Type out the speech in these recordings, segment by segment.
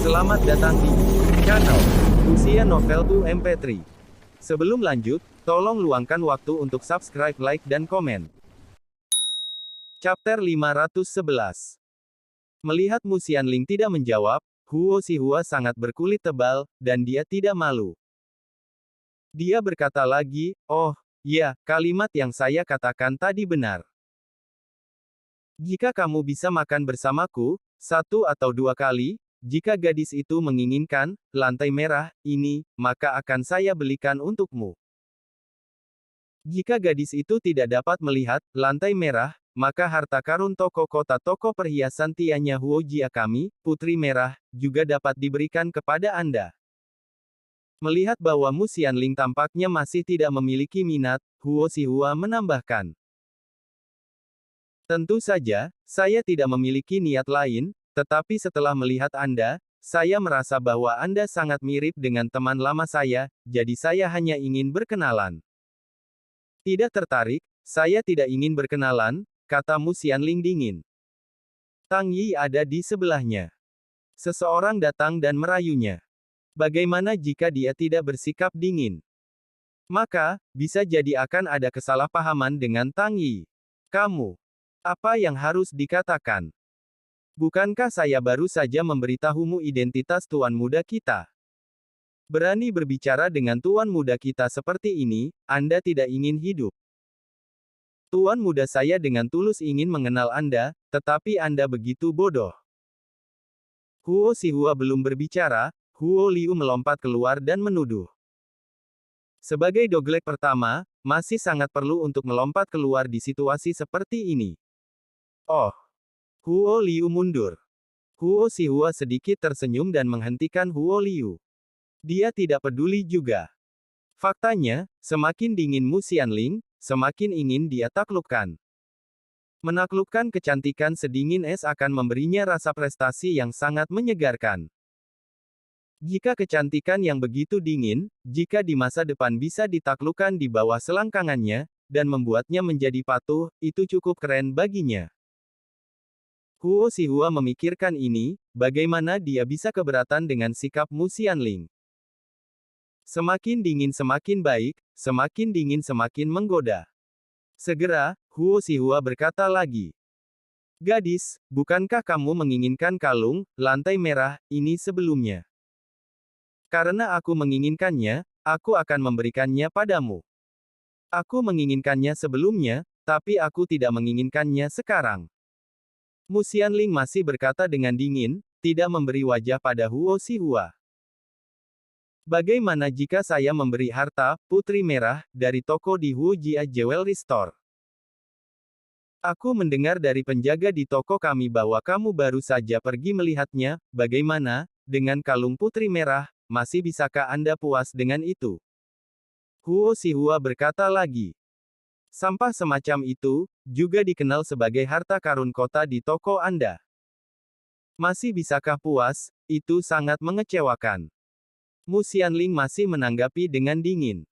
Selamat datang di channel Usia Novel 2 MP3. Sebelum lanjut, tolong luangkan waktu untuk subscribe, like, dan komen. Chapter 511. Melihat Mu Xianling tidak menjawab, Huo Xihua sangat berkulit tebal, dan dia tidak malu. Dia berkata lagi, "Oh, ya, kalimat yang saya katakan tadi benar. Jika kamu bisa makan bersamaku, 1 atau 2 kali, jika gadis itu menginginkan lantai merah ini, maka akan saya belikan untukmu. Jika gadis itu tidak dapat melihat lantai merah, maka harta karun toko kota toko perhiasan Tianya Huo Jia kami, Putri Merah, juga dapat diberikan kepada Anda." Melihat bahwa Mu Xianling tampaknya masih tidak memiliki minat, Huo Xihua menambahkan, "Tentu saja, saya tidak memiliki niat lain, tetapi setelah melihat Anda, saya merasa bahwa Anda sangat mirip dengan teman lama saya, jadi saya hanya ingin berkenalan." "Tidak tertarik, saya tidak ingin berkenalan," kata Mu Xianling dingin. Tang Yi ada di sebelahnya. Seseorang datang dan merayunya. Bagaimana jika dia tidak bersikap dingin? Maka, bisa jadi akan ada kesalahpahaman dengan Tang Yi. "Kamu, apa yang harus dikatakan? Bukankah saya baru saja memberitahumu identitas tuan muda kita? Berani berbicara dengan tuan muda kita seperti ini, Anda tidak ingin hidup. Tuan muda saya dengan tulus ingin mengenal Anda, tetapi Anda begitu bodoh." Huo Xihua belum berbicara, Huo Liu melompat keluar dan menuduh. Sebagai doglek pertama, masih sangat perlu untuk melompat keluar di situasi seperti ini. "Oh." Huo Liu mundur. Huo Xihua sedikit tersenyum dan menghentikan Huo Liu. Dia tidak peduli juga. Faktanya, semakin dingin Mu Xianling, semakin ingin dia taklukkan. Menaklukkan kecantikan sedingin es akan memberinya rasa prestasi yang sangat menyegarkan. Jika kecantikan yang begitu dingin, jika di masa depan bisa ditaklukkan di bawah selangkangannya, dan membuatnya menjadi patuh, itu cukup keren baginya. Huo Xihua memikirkan ini, bagaimana dia bisa keberatan dengan sikap Mu Xianling. Semakin dingin semakin baik, semakin dingin semakin menggoda. Segera, Huo Xihua berkata lagi, "Gadis, bukankah kamu menginginkan kalung lantai merah ini sebelumnya? Karena aku menginginkannya, aku akan memberikannya padamu. Aku menginginkannya sebelumnya, tapi aku tidak menginginkannya sekarang." Mu Xianling masih berkata dengan dingin, tidak memberi wajah pada Huo Xihua. "Bagaimana jika saya memberi harta, Putri Merah, dari toko di Huo Jia Jewelry Store? Aku mendengar dari penjaga di toko kami bahwa kamu baru saja pergi melihatnya, bagaimana, dengan kalung Putri Merah, masih bisakah Anda puas dengan itu?" Huo Xihua berkata lagi, "Sampah semacam itu, juga dikenal sebagai harta karun kota di toko Anda. Masih bisakah puas, itu sangat mengecewakan." Mu Xianling masih menanggapi dengan dingin.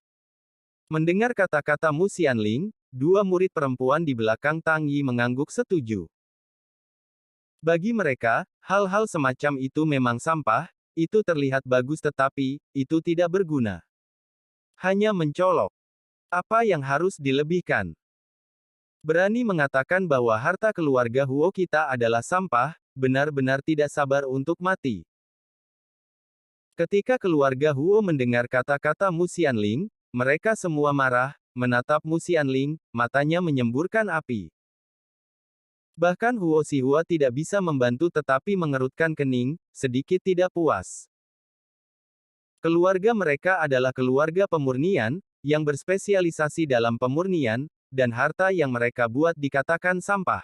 Mendengar kata-kata Mu Xianling, 2 murid perempuan di belakang Tang Yi mengangguk setuju. Bagi mereka, hal-hal semacam itu memang sampah, itu terlihat bagus tetapi, itu tidak berguna. Hanya mencolok. Apa yang harus dilebihkan? Berani mengatakan bahwa harta keluarga Huo kita adalah sampah, benar-benar tidak sabar untuk mati. Ketika keluarga Huo mendengar kata-kata Mu Xianling, mereka semua marah, menatap Mu Xianling, matanya menyemburkan api. Bahkan Huo Xihua tidak bisa membantu tetapi mengerutkan kening, sedikit tidak puas. Keluarga mereka adalah keluarga pemurnian, yang berspesialisasi dalam pemurnian, dan harta yang mereka buat dikatakan sampah.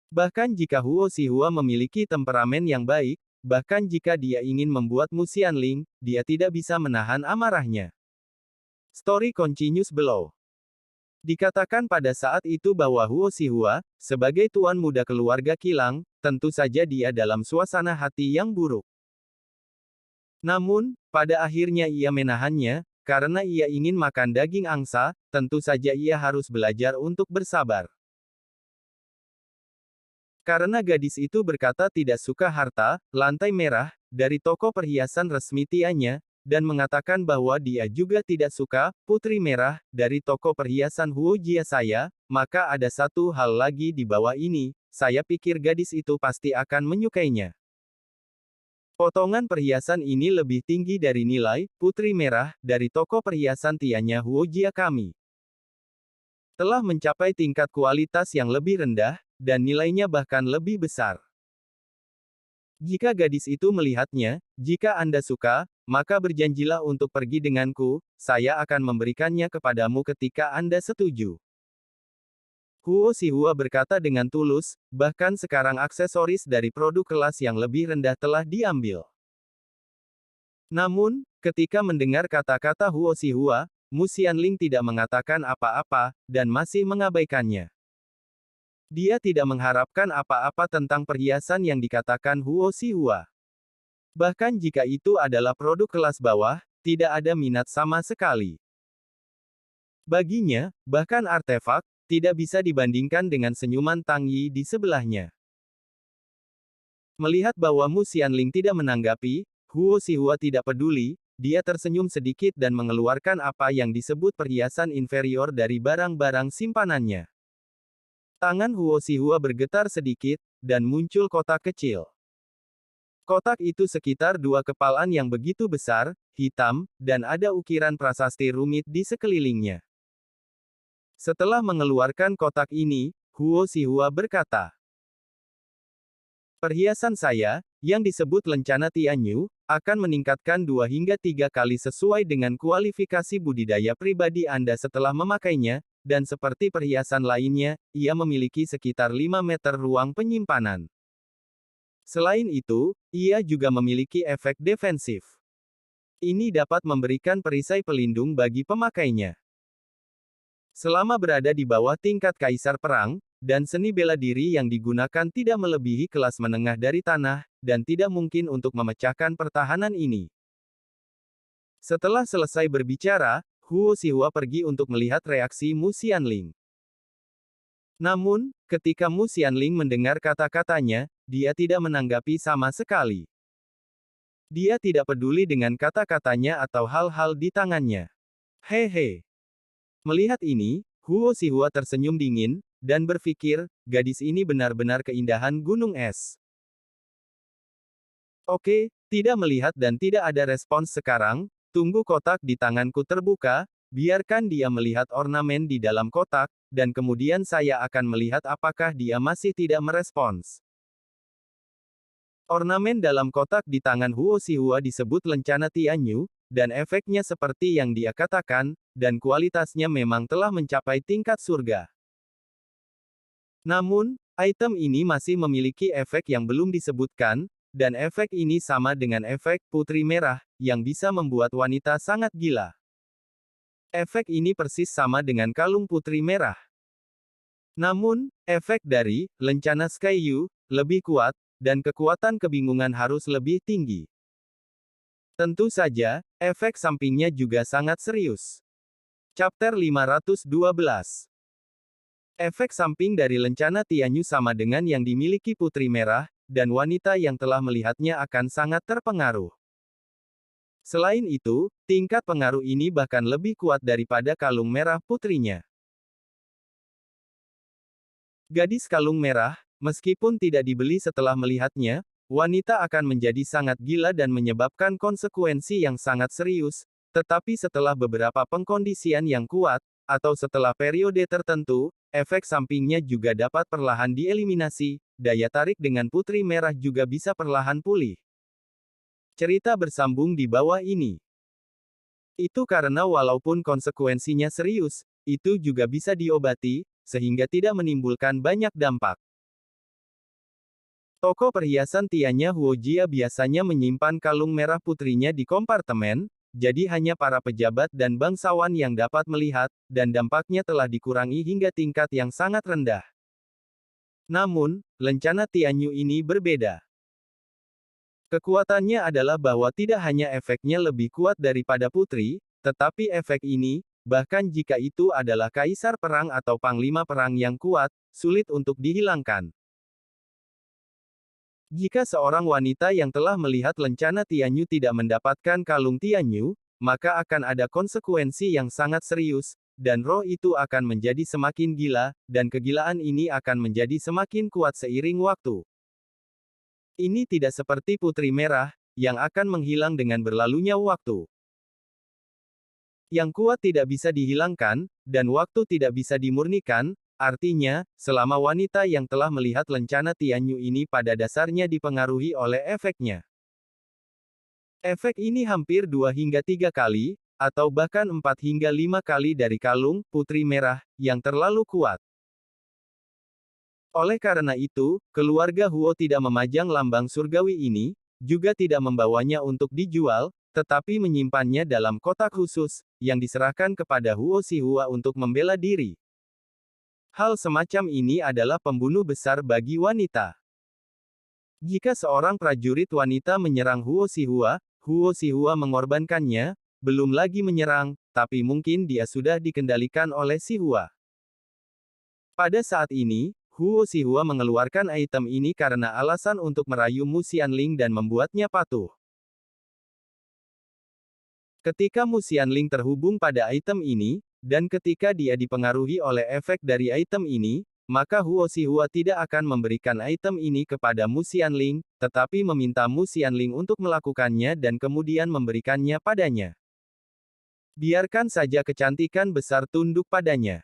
Bahkan jika Huo Xihua memiliki temperamen yang baik, bahkan jika dia ingin membuat Mu Xianling, dia tidak bisa menahan amarahnya. Story continues below. Dikatakan pada saat itu bahwa Huo Xihua, sebagai tuan muda keluarga kilang, tentu saja dia dalam suasana hati yang buruk. Namun, pada akhirnya ia menahannya, karena ia ingin makan daging angsa, tentu saja ia harus belajar untuk bersabar. Karena gadis itu berkata tidak suka harta, lantai merah, dari toko perhiasan resmi Tianya, dan mengatakan bahwa dia juga tidak suka putri merah dari toko perhiasan Huojia saya, maka ada satu hal lagi di bawah ini, saya pikir gadis itu pasti akan menyukainya. Potongan perhiasan ini lebih tinggi dari nilai putri merah dari toko perhiasan Tianya Huojia kami. Telah mencapai tingkat kualitas yang lebih rendah, dan nilainya bahkan lebih besar. Jika gadis itu melihatnya, jika Anda suka, maka berjanjilah untuk pergi denganku, saya akan memberikannya kepadamu ketika Anda setuju. Huo Xihua berkata dengan tulus, bahkan sekarang aksesoris dari produk kelas yang lebih rendah telah diambil. Namun, ketika mendengar kata-kata Huo Xihua, Mu Xianling tidak mengatakan apa-apa, dan masih mengabaikannya. Dia tidak mengharapkan apa-apa tentang perhiasan yang dikatakan Huo Xihua. Bahkan jika itu adalah produk kelas bawah, tidak ada minat sama sekali. Baginya, bahkan artefak, tidak bisa dibandingkan dengan senyuman Tang Yi di sebelahnya. Melihat bahwa Mu Xianling tidak menanggapi, Huo Xihua tidak peduli, dia tersenyum sedikit dan mengeluarkan apa yang disebut perhiasan inferior dari barang-barang simpanannya. Tangan Huo Xihua bergetar sedikit, dan muncul kotak kecil. Kotak itu sekitar 2 kepalan yang begitu besar, hitam, dan ada ukiran prasasti rumit di sekelilingnya. Setelah mengeluarkan kotak ini, Huo Xihua berkata, perhiasan saya, yang disebut lencana Tianyu, akan meningkatkan 2 hingga 3 kali sesuai dengan kualifikasi budidaya pribadi Anda setelah memakainya, dan seperti perhiasan lainnya, ia memiliki sekitar 5 meter ruang penyimpanan. Selain itu, ia juga memiliki efek defensif. Ini dapat memberikan perisai pelindung bagi pemakainya. Selama berada di bawah tingkat kaisar perang, dan seni bela diri yang digunakan tidak melebihi kelas menengah dari tanah, dan tidak mungkin untuk memecahkan pertahanan ini. Setelah selesai berbicara, Huo Xihua pergi untuk melihat reaksi Mu Xianling. Namun, ketika Mu Xianling mendengar kata-katanya, dia tidak menanggapi sama sekali. Dia tidak peduli dengan kata-katanya atau hal-hal di tangannya. Hehe. Melihat ini, Huo Xihua tersenyum dingin, dan berpikir, gadis ini benar-benar keindahan gunung es. Oke, tidak melihat dan tidak ada respons sekarang, tunggu kotak di tanganku terbuka, biarkan dia melihat ornamen di dalam kotak, dan kemudian saya akan melihat apakah dia masih tidak merespons. Ornamen dalam kotak di tangan Huo Xihua disebut lencana Tianyu, dan efeknya seperti yang dia katakan, dan kualitasnya memang telah mencapai tingkat surga. Namun, item ini masih memiliki efek yang belum disebutkan, dan efek ini sama dengan efek putri merah, yang bisa membuat wanita sangat gila. Efek ini persis sama dengan kalung putri merah. Namun, efek dari lencana Skyu lebih kuat, dan kekuatan kebingungan harus lebih tinggi. Tentu saja, efek sampingnya juga sangat serius. Chapter 512. Efek samping dari lencana Tianyu sama dengan yang dimiliki putri merah, dan wanita yang telah melihatnya akan sangat terpengaruh. Selain itu, tingkat pengaruh ini bahkan lebih kuat daripada kalung merah putrinya. Gadis kalung merah, meskipun tidak dibeli setelah melihatnya, wanita akan menjadi sangat gila dan menyebabkan konsekuensi yang sangat serius, tetapi setelah beberapa pengkondisian yang kuat, atau setelah periode tertentu, efek sampingnya juga dapat perlahan dieliminasi, daya tarik dengan putri merah juga bisa perlahan pulih. Cerita bersambung di bawah ini. Itu karena walaupun konsekuensinya serius, itu juga bisa diobati, sehingga tidak menimbulkan banyak dampak. Toko perhiasan Tianya Huojia biasanya menyimpan kalung merah putrinya di kompartemen, jadi hanya para pejabat dan bangsawan yang dapat melihat, dan dampaknya telah dikurangi hingga tingkat yang sangat rendah. Namun, lencana Tianyu ini berbeda. Kekuatannya adalah bahwa tidak hanya efeknya lebih kuat daripada putri, tetapi efek ini, bahkan jika itu adalah kaisar perang atau panglima perang yang kuat, sulit untuk dihilangkan. Jika seorang wanita yang telah melihat lencana Tianyu tidak mendapatkan kalung Tianyu, maka akan ada konsekuensi yang sangat serius, dan roh itu akan menjadi semakin gila, dan kegilaan ini akan menjadi semakin kuat seiring waktu. Ini tidak seperti Putri Merah, yang akan menghilang dengan berlalunya waktu. Yang kuat tidak bisa dihilangkan, dan waktu tidak bisa dimurnikan, artinya, selama wanita yang telah melihat lencana Tianyu ini pada dasarnya dipengaruhi oleh efeknya. Efek ini hampir 2 hingga 3 kali, atau bahkan 4 hingga 5 kali dari kalung Putri Merah, yang terlalu kuat. Oleh karena itu, keluarga Huo tidak memajang lambang surgawi ini, juga tidak membawanya untuk dijual, tetapi menyimpannya dalam kotak khusus, yang diserahkan kepada Huo Xihua untuk membela diri. Hal semacam ini adalah pembunuh besar bagi wanita. Jika seorang prajurit wanita menyerang Huo Xihua mengorbankannya, belum lagi menyerang, tapi mungkin dia sudah dikendalikan oleh Xihua. Pada saat ini, Huo Xihua mengeluarkan item ini karena alasan untuk merayu Mu Xianling dan membuatnya patuh. Ketika Mu Xianling terhubung pada item ini, dan ketika dia dipengaruhi oleh efek dari item ini, maka Huo Xihua tidak akan memberikan item ini kepada Mu Xianling, tetapi meminta Mu Xianling untuk melakukannya dan kemudian memberikannya padanya. Biarkan saja kecantikan besar tunduk padanya.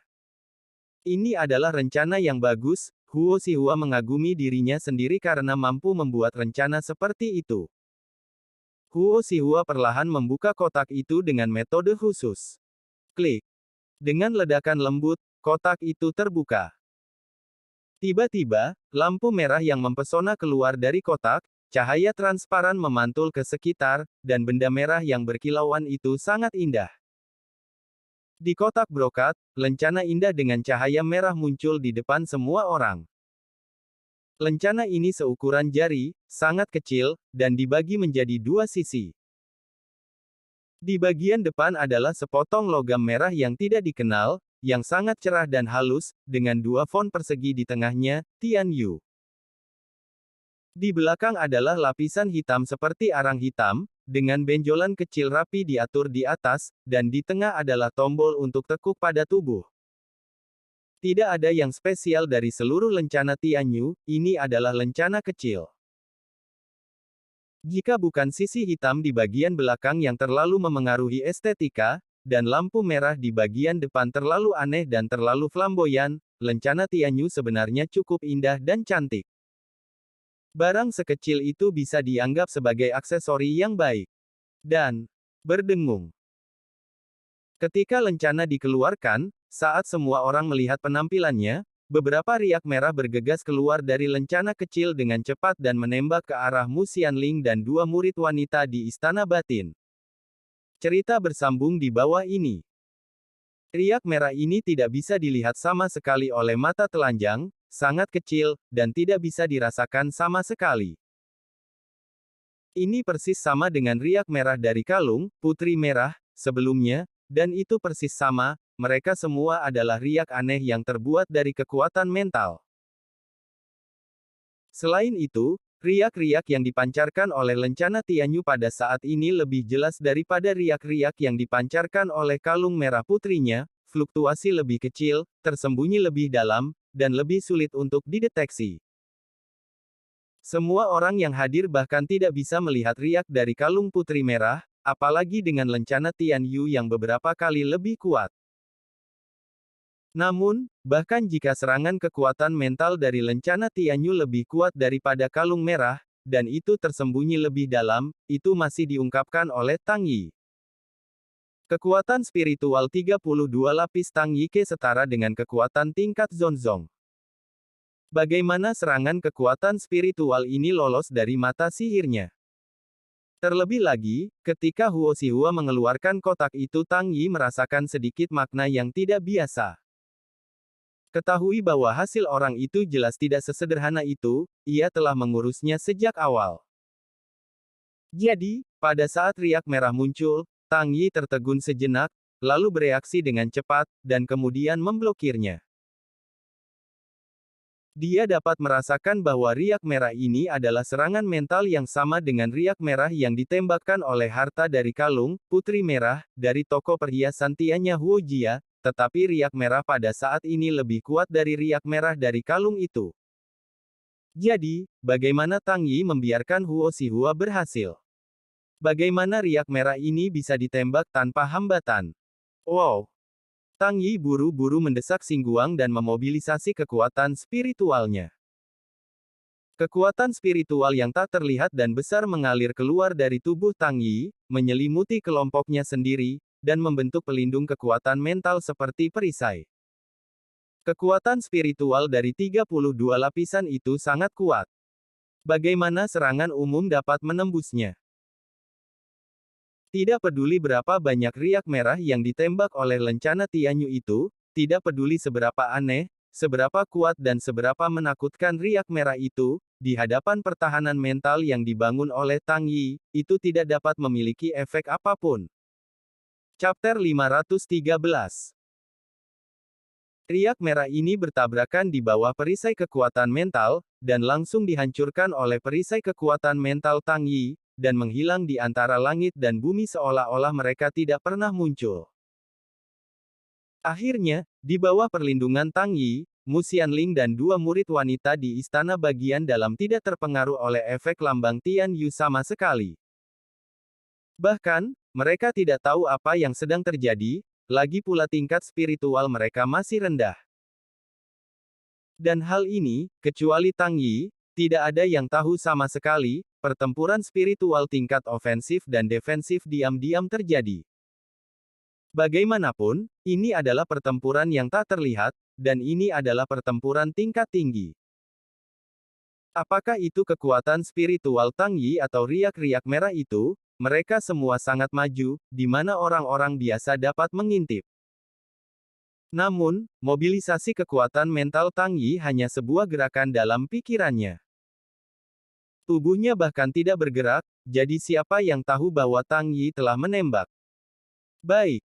Ini adalah rencana yang bagus, Huo Xihua mengagumi dirinya sendiri karena mampu membuat rencana seperti itu. Huo Xihua perlahan membuka kotak itu dengan metode khusus. Klik. Dengan ledakan lembut, kotak itu terbuka. Tiba-tiba, lampu merah yang mempesona keluar dari kotak, cahaya transparan memantul ke sekitar, dan benda merah yang berkilauan itu sangat indah. Di kotak brokat, lencana indah dengan cahaya merah muncul di depan semua orang. Lencana ini seukuran jari, sangat kecil, dan dibagi menjadi 2 sisi. Di bagian depan adalah sepotong logam merah yang tidak dikenal, yang sangat cerah dan halus, dengan 2 font persegi di tengahnya, Tianyu. Di belakang adalah lapisan hitam seperti arang hitam, dengan benjolan kecil rapi diatur di atas, dan di tengah adalah tombol untuk tekuk pada tubuh. Tidak ada yang spesial dari seluruh lencana Tianyu, ini adalah lencana kecil. Jika bukan sisi hitam di bagian belakang yang terlalu memengaruhi estetika, dan lampu merah di bagian depan terlalu aneh dan terlalu flamboyan, lencana Tianyu sebenarnya cukup indah dan cantik. Barang sekecil itu bisa dianggap sebagai aksesori yang baik. Dan berdengung. Ketika lencana dikeluarkan, saat semua orang melihat penampilannya, beberapa riak merah bergegas keluar dari lencana kecil dengan cepat dan menembak ke arah Mu Xianling dan 2 murid wanita di Istana Batin. Cerita bersambung di bawah ini. Riak merah ini tidak bisa dilihat sama sekali oleh mata telanjang, sangat kecil, dan tidak bisa dirasakan sama sekali. Ini persis sama dengan riak merah dari kalung Putri Merah sebelumnya, dan itu persis sama, mereka semua adalah riak aneh yang terbuat dari kekuatan mental. Selain itu, riak-riak yang dipancarkan oleh lencana Tianyu pada saat ini lebih jelas daripada riak-riak yang dipancarkan oleh kalung merah putrinya, fluktuasi lebih kecil, tersembunyi lebih dalam, dan lebih sulit untuk dideteksi. Semua orang yang hadir bahkan tidak bisa melihat riak dari kalung Putri Merah, apalagi dengan lencana Tianyu yang beberapa kali lebih kuat. Namun, bahkan jika serangan kekuatan mental dari lencana Tianyu lebih kuat daripada kalung merah, dan itu tersembunyi lebih dalam, itu masih diungkapkan oleh Tang Yi. Kekuatan spiritual 32 lapis Tang Yi Ke setara dengan kekuatan tingkat Zonzong. Bagaimana serangan kekuatan spiritual ini lolos dari mata sihirnya? Terlebih lagi, ketika Huo Xihua mengeluarkan kotak itu Tang Yi merasakan sedikit makna yang tidak biasa. Ketahui bahwa hasil orang itu jelas tidak sesederhana itu, ia telah mengurusnya sejak awal. Jadi, pada saat riak merah muncul, Tang Yi tertegun sejenak, lalu bereaksi dengan cepat, dan kemudian memblokirnya. Dia dapat merasakan bahwa riak merah ini adalah serangan mental yang sama dengan riak merah yang ditembakkan oleh harta dari kalung, putri merah, dari toko perhiasan Tianya Huojia, tetapi riak merah pada saat ini lebih kuat dari riak merah dari kalung itu. Jadi, bagaimana Tang Yi membiarkan Huo Xihua berhasil? Bagaimana riak merah ini bisa ditembak tanpa hambatan? Wow! Tang Yi buru-buru mendesak Xingguang dan memobilisasi kekuatan spiritualnya. Kekuatan spiritual yang tak terlihat dan besar mengalir keluar dari tubuh Tang Yi, menyelimuti kelompoknya sendiri, dan membentuk pelindung kekuatan mental seperti perisai. Kekuatan spiritual dari 32 lapisan itu sangat kuat. Bagaimana serangan umum dapat menembusnya? Tidak peduli berapa banyak riak merah yang ditembak oleh lencana Tianyu itu, tidak peduli seberapa aneh, seberapa kuat dan seberapa menakutkan riak merah itu, di hadapan pertahanan mental yang dibangun oleh Tang Yi, itu tidak dapat memiliki efek apapun. Chapter 513. Riak merah ini bertabrakan di bawah perisai kekuatan mental, dan langsung dihancurkan oleh perisai kekuatan mental Tang Yi, dan menghilang di antara langit dan bumi seolah-olah mereka tidak pernah muncul. Akhirnya, di bawah perlindungan Tang Yi, Mu Xianling dan dua murid wanita di istana bagian dalam tidak terpengaruh oleh efek lambang Tian Yu sama sekali. Bahkan, mereka tidak tahu apa yang sedang terjadi, lagi pula tingkat spiritual mereka masih rendah. Dan hal ini, kecuali Tang Yi, tidak ada yang tahu sama sekali. Pertempuran spiritual tingkat ofensif dan defensif diam-diam terjadi. Bagaimanapun, ini adalah pertempuran yang tak terlihat, dan ini adalah pertempuran tingkat tinggi. Apakah itu kekuatan spiritual Tang Yi atau riak-riak merah itu? Mereka semua sangat maju, di mana orang-orang biasa dapat mengintip. Namun, mobilisasi kekuatan mental Tang Yi hanya sebuah gerakan dalam pikirannya. Tubuhnya bahkan tidak bergerak, jadi siapa yang tahu bahwa Tang Yi telah menembak? Baik.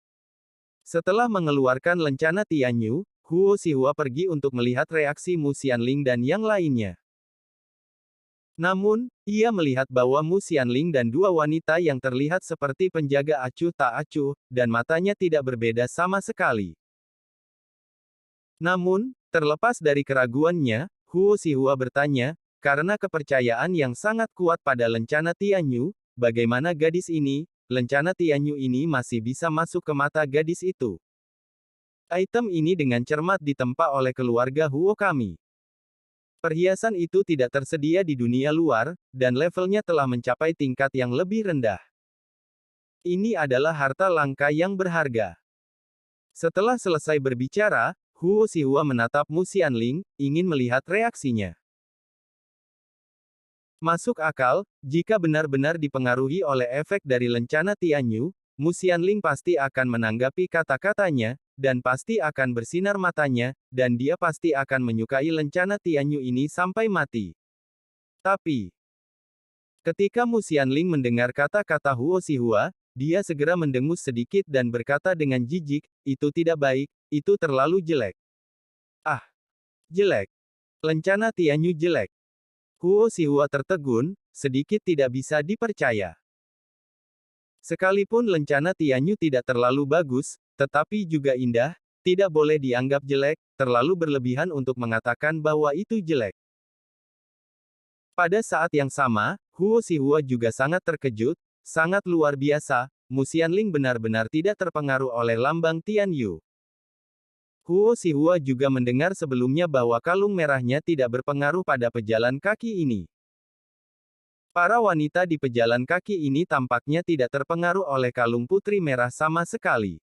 Setelah mengeluarkan lencana Tianyu, Huo Xihua pergi untuk melihat reaksi Mu Xianling dan yang lainnya. Namun, ia melihat bahwa Mu Xianling dan dua wanita yang terlihat seperti penjaga acuh tak acuh, dan matanya tidak berbeda sama sekali. Namun, terlepas dari keraguannya, Huo Xihua bertanya, karena kepercayaan yang sangat kuat pada lencana Tianyu, bagaimana gadis ini, lencana Tianyu ini masih bisa masuk ke mata gadis itu? Item ini dengan cermat ditempa oleh keluarga Huo kami. Perhiasan itu tidak tersedia di dunia luar, dan levelnya telah mencapai tingkat yang lebih rendah. Ini adalah harta langka yang berharga. Setelah selesai berbicara, Huo Xihua menatap Mu Xianling, ingin melihat reaksinya. Masuk akal, jika benar-benar dipengaruhi oleh efek dari lencana Tianyu, Mu Xianling pasti akan menanggapi kata-katanya, dan pasti akan bersinar matanya, dan dia pasti akan menyukai lencana Tianyu ini sampai mati. Tapi, ketika Mu Xianling mendengar kata-kata Huo Xihua, dia segera mendengus sedikit dan berkata dengan jijik, itu tidak baik, itu terlalu jelek. Ah, jelek. Lencana Tianyu jelek. Huo Xihua tertegun, sedikit tidak bisa dipercaya. Sekalipun lencana Tianyu tidak terlalu bagus, tetapi juga indah, tidak boleh dianggap jelek, terlalu berlebihan untuk mengatakan bahwa itu jelek. Pada saat yang sama, Huo Xihua juga sangat terkejut, sangat luar biasa, Mu Xianling benar-benar tidak terpengaruh oleh lambang Tianyu. Huo Xihua juga mendengar sebelumnya bahwa kalung merahnya tidak berpengaruh pada pejalan kaki ini. Para wanita di pejalan kaki ini tampaknya tidak terpengaruh oleh kalung putri merah sama sekali.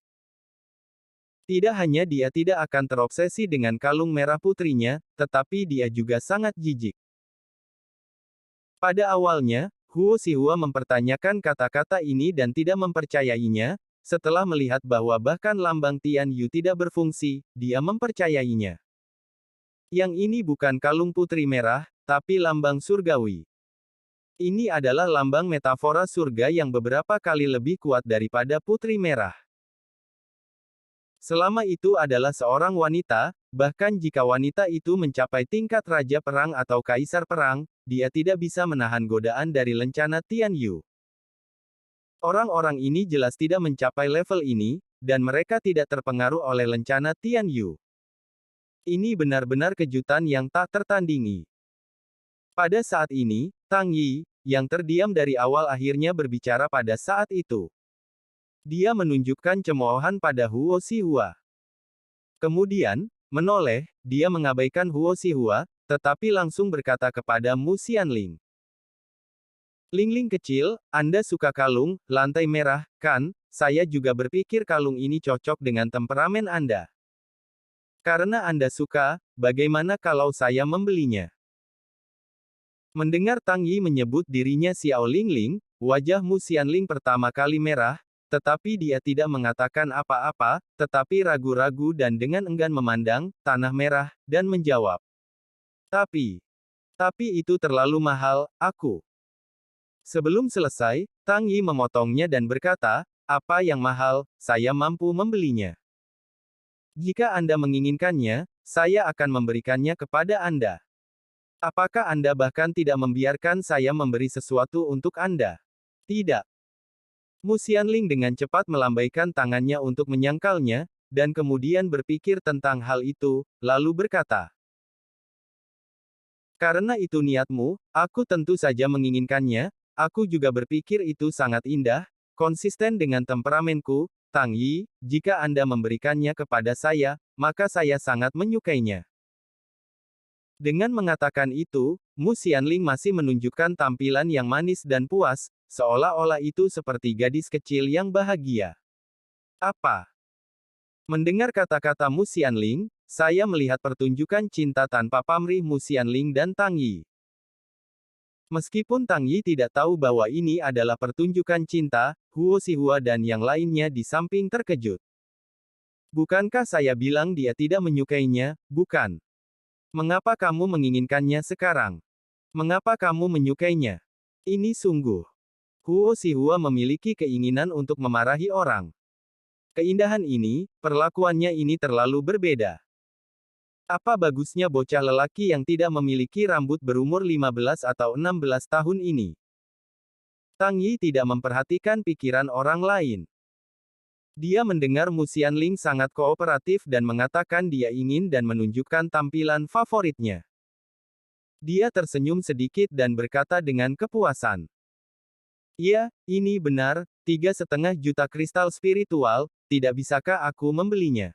Tidak hanya dia tidak akan terobsesi dengan kalung merah putrinya, tetapi dia juga sangat jijik. Pada awalnya, Huo Xihua mempertanyakan kata-kata ini dan tidak mempercayainya. Setelah melihat bahwa bahkan lambang Tian Yu tidak berfungsi, dia mempercayainya. Yang ini bukan kalung putri merah, tapi lambang surgawi. Ini adalah lambang metafora surga yang beberapa kali lebih kuat daripada putri merah. Selama itu adalah seorang wanita, bahkan jika wanita itu mencapai tingkat raja perang atau kaisar perang, dia tidak bisa menahan godaan dari lencana Tian Yu. Orang-orang ini jelas tidak mencapai level ini, dan mereka tidak terpengaruh oleh lencana Tian Yu. Ini benar-benar kejutan yang tak tertandingi. Pada saat ini, Tang Yi, yang terdiam dari awal akhirnya berbicara pada saat itu. Dia menunjukkan cemoohan pada Huo Xihua. Kemudian, menoleh, dia mengabaikan Huo Xihua, tetapi langsung berkata kepada Mu Xianling. Lingling kecil, Anda suka kalung, lantai merah, kan? Saya juga berpikir kalung ini cocok dengan temperamen Anda. Karena Anda suka, bagaimana kalau saya membelinya? Mendengar Tang Yi menyebut dirinya Xiao Lingling, wajah Mu Xianling pertama kali merah, tetapi dia tidak mengatakan apa-apa, tetapi ragu-ragu dan dengan enggan memandang tanah merah, dan menjawab. Tapi itu terlalu mahal, aku. Sebelum selesai, Tang Yi memotongnya dan berkata, apa yang mahal, saya mampu membelinya. Jika Anda menginginkannya, saya akan memberikannya kepada Anda. Apakah Anda bahkan tidak membiarkan saya memberi sesuatu untuk Anda? Tidak. Mu Xianling dengan cepat melambaikan tangannya untuk menyangkalnya, dan kemudian berpikir tentang hal itu, lalu berkata, karena itu niatmu, aku tentu saja menginginkannya. Aku juga berpikir itu sangat indah, konsisten dengan temperamenku, Tang Yi, jika Anda memberikannya kepada saya, maka saya sangat menyukainya. Dengan mengatakan itu, Mu Xianling masih menunjukkan tampilan yang manis dan puas, seolah-olah itu seperti gadis kecil yang bahagia. Apa? Mendengar kata-kata Mu Xianling, saya melihat pertunjukan cinta tanpa pamrih Mu Xianling dan Tang Yi. Meskipun Tang Yi tidak tahu bahwa ini adalah pertunjukan cinta, Huo Xihua dan yang lainnya di samping terkejut. Bukankah saya bilang dia tidak menyukainya, bukan? Mengapa kamu menginginkannya sekarang? Mengapa kamu menyukainya? Ini sungguh. Huo Xihua memiliki keinginan untuk memarahi orang. Keindahan ini, perlakuannya ini terlalu berbeda. Apa bagusnya bocah lelaki yang tidak memiliki rambut berumur 15 atau 16 tahun ini? Tang Yi tidak memperhatikan pikiran orang lain. Dia mendengar Mu Xianling sangat kooperatif dan mengatakan dia ingin dan menunjukkan tampilan favoritnya. Dia tersenyum sedikit dan berkata dengan kepuasan. Iya, ini benar, 3,5 juta kristal spiritual, tidak bisakah aku membelinya?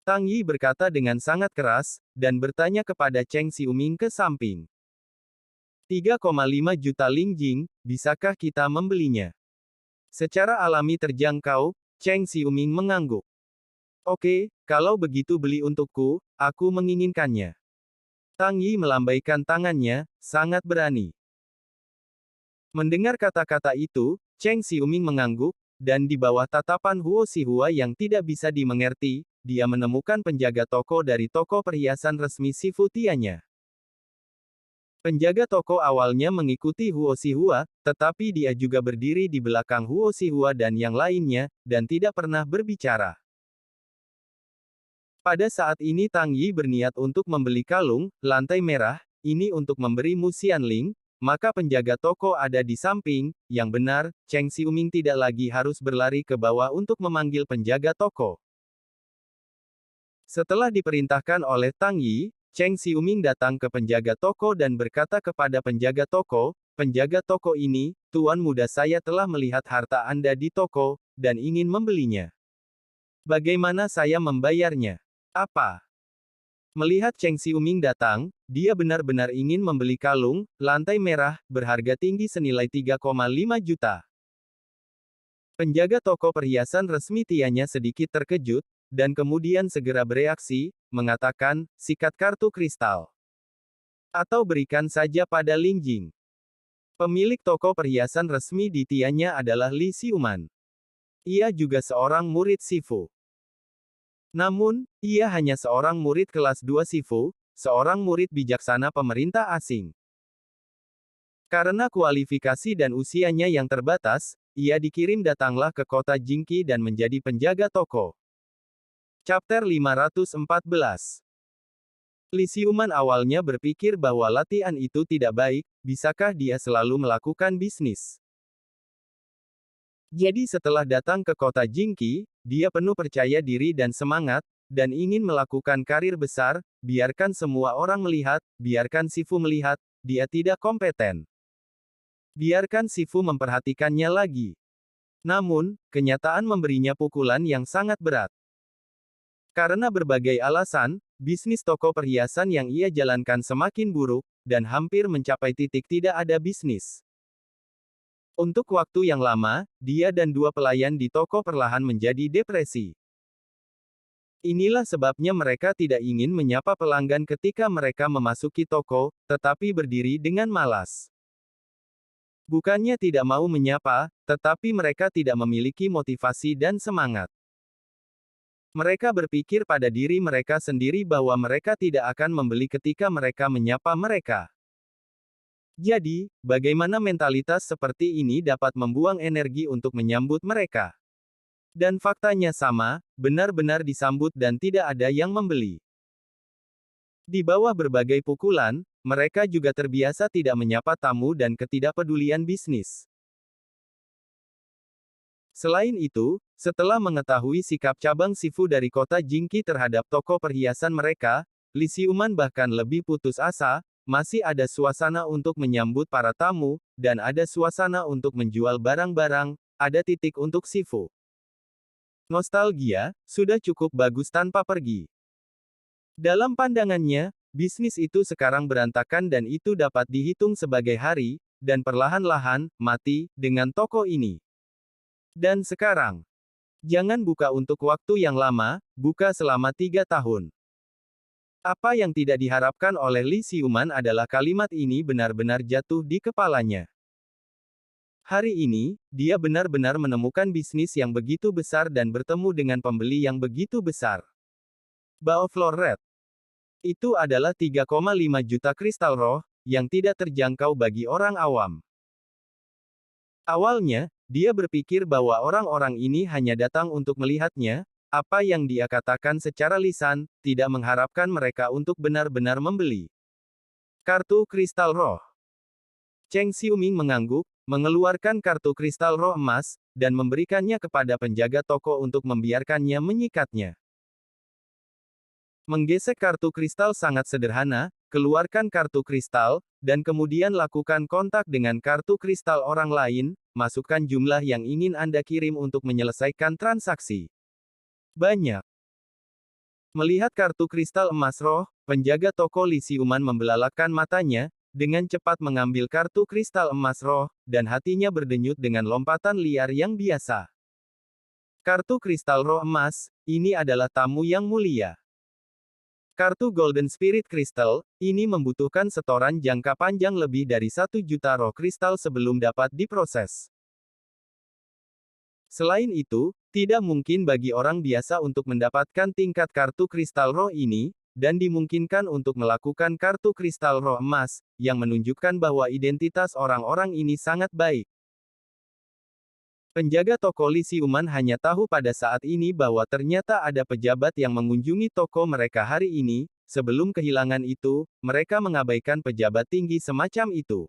Tang Yi berkata dengan sangat keras, dan bertanya kepada Cheng Xiuming ke samping. 3,5 juta lingjing, bisakah kita membelinya? Secara alami terjangkau, Cheng Xiuming mengangguk. Oke, kalau begitu beli untukku, aku menginginkannya. Tang Yi melambaikan tangannya, sangat berani. Mendengar kata-kata itu, Cheng Xiuming mengangguk, dan di bawah tatapan Huo Xihua yang tidak bisa dimengerti, dia menemukan penjaga toko dari toko perhiasan resmi Sifu Tianya. Penjaga toko awalnya mengikuti Huo Xihua, tetapi dia juga berdiri di belakang Huo Xihua dan yang lainnya, dan tidak pernah berbicara. Pada saat ini Tang Yi berniat untuk membeli kalung, lantai merah, ini untuk memberi Mu Xianling, maka penjaga toko ada di samping, yang benar, Cheng Xiuming tidak lagi harus berlari ke bawah untuk memanggil penjaga toko. Setelah diperintahkan oleh Tang Yi, Cheng Xiuming datang ke penjaga toko dan berkata kepada penjaga toko ini, Tuan muda saya telah melihat harta Anda di toko, dan ingin membelinya. Bagaimana saya membayarnya? Apa? Melihat Cheng Xiuming datang, dia benar-benar ingin membeli kalung, lantai merah, berharga tinggi senilai 3,5 juta. Penjaga toko perhiasan resmi Tianya sedikit terkejut, dan kemudian segera bereaksi, mengatakan, sikat kartu kristal. Atau berikan saja pada Lingjing. Pemilik toko perhiasan resmi di Tianya adalah Li Xiuman. Ia juga seorang murid Sifu. Namun, ia hanya seorang murid kelas 2 Sifu, seorang murid bijaksana pemerintah asing. Karena kualifikasi dan usianya yang terbatas, ia dikirim datanglah ke kota Jingqi dan menjadi penjaga toko. Chapter 514. Li Xiuman awalnya berpikir bahwa latihan itu tidak baik, bisakah dia selalu melakukan bisnis? Jadi setelah datang ke kota Jingqi, dia penuh percaya diri dan semangat, dan ingin melakukan karir besar, biarkan semua orang melihat, biarkan Sifu melihat, dia tidak kompeten. Biarkan Sifu memperhatikannya lagi. Namun, kenyataan memberinya pukulan yang sangat berat. Karena berbagai alasan, bisnis toko perhiasan yang ia jalankan semakin buruk, dan hampir mencapai titik tidak ada bisnis. Untuk waktu yang lama, dia dan dua pelayan di toko perlahan menjadi depresi. Inilah sebabnya mereka tidak ingin menyapa pelanggan ketika mereka memasuki toko, tetapi berdiri dengan malas. Bukannya tidak mau menyapa, tetapi mereka tidak memiliki motivasi dan semangat. Mereka berpikir pada diri mereka sendiri bahwa mereka tidak akan membeli ketika mereka menyapa mereka. Jadi, bagaimana mentalitas seperti ini dapat membuang energi untuk menyambut mereka? Dan faktanya sama, benar-benar disambut dan tidak ada yang membeli. Di bawah berbagai pukulan, mereka juga terbiasa tidak menyapa tamu dan ketidakpedulian bisnis. Selain itu, setelah mengetahui sikap cabang Sifu dari kota Jingqi terhadap toko perhiasan mereka, Li Xiuman bahkan lebih putus asa, masih ada suasana untuk menyambut para tamu, dan ada suasana untuk menjual barang-barang, ada titik untuk Sifu. Nostalgia, sudah cukup bagus tanpa pergi. Dalam pandangannya, bisnis itu sekarang berantakan dan itu dapat dihitung sebagai hari, dan perlahan-lahan, mati, dengan toko ini. Dan sekarang, jangan buka untuk waktu yang lama, buka selama 3 tahun. Apa yang tidak diharapkan oleh Li Xiuman adalah kalimat ini benar-benar jatuh di kepalanya. Hari ini, dia benar-benar menemukan bisnis yang begitu besar dan bertemu dengan pembeli yang begitu besar. Bao Floor Red. Itu adalah 3,5 juta kristal roh, yang tidak terjangkau bagi orang awam. Awalnya, dia berpikir bahwa orang-orang ini hanya datang untuk melihatnya, apa yang dia katakan secara lisan, tidak mengharapkan mereka untuk benar-benar membeli. Kartu kristal roh. Cheng Xiuming mengangguk, mengeluarkan kartu kristal roh emas, dan memberikannya kepada penjaga toko untuk membiarkannya menyikatnya. Menggesek kartu kristal sangat sederhana, keluarkan kartu kristal, dan kemudian lakukan kontak dengan kartu kristal orang lain, masukkan jumlah yang ingin Anda kirim untuk menyelesaikan transaksi. Banyak. Melihat kartu kristal emas roh, penjaga toko Li Xiuman membelalakkan matanya, dengan cepat mengambil kartu kristal emas roh, dan hatinya berdenyut dengan lompatan liar yang biasa. Kartu kristal roh emas, ini adalah tamu yang mulia. Kartu Golden Spirit Crystal, ini membutuhkan setoran jangka panjang lebih dari 1 juta roh kristal sebelum dapat diproses. Selain itu, tidak mungkin bagi orang biasa untuk mendapatkan tingkat kartu kristal roh ini, dan dimungkinkan untuk melakukan kartu kristal roh emas, yang menunjukkan bahwa identitas orang-orang ini sangat baik. Penjaga toko Li Xiuman hanya tahu pada saat ini bahwa ternyata ada pejabat yang mengunjungi toko mereka hari ini, sebelum kehilangan itu, mereka mengabaikan pejabat tinggi semacam itu.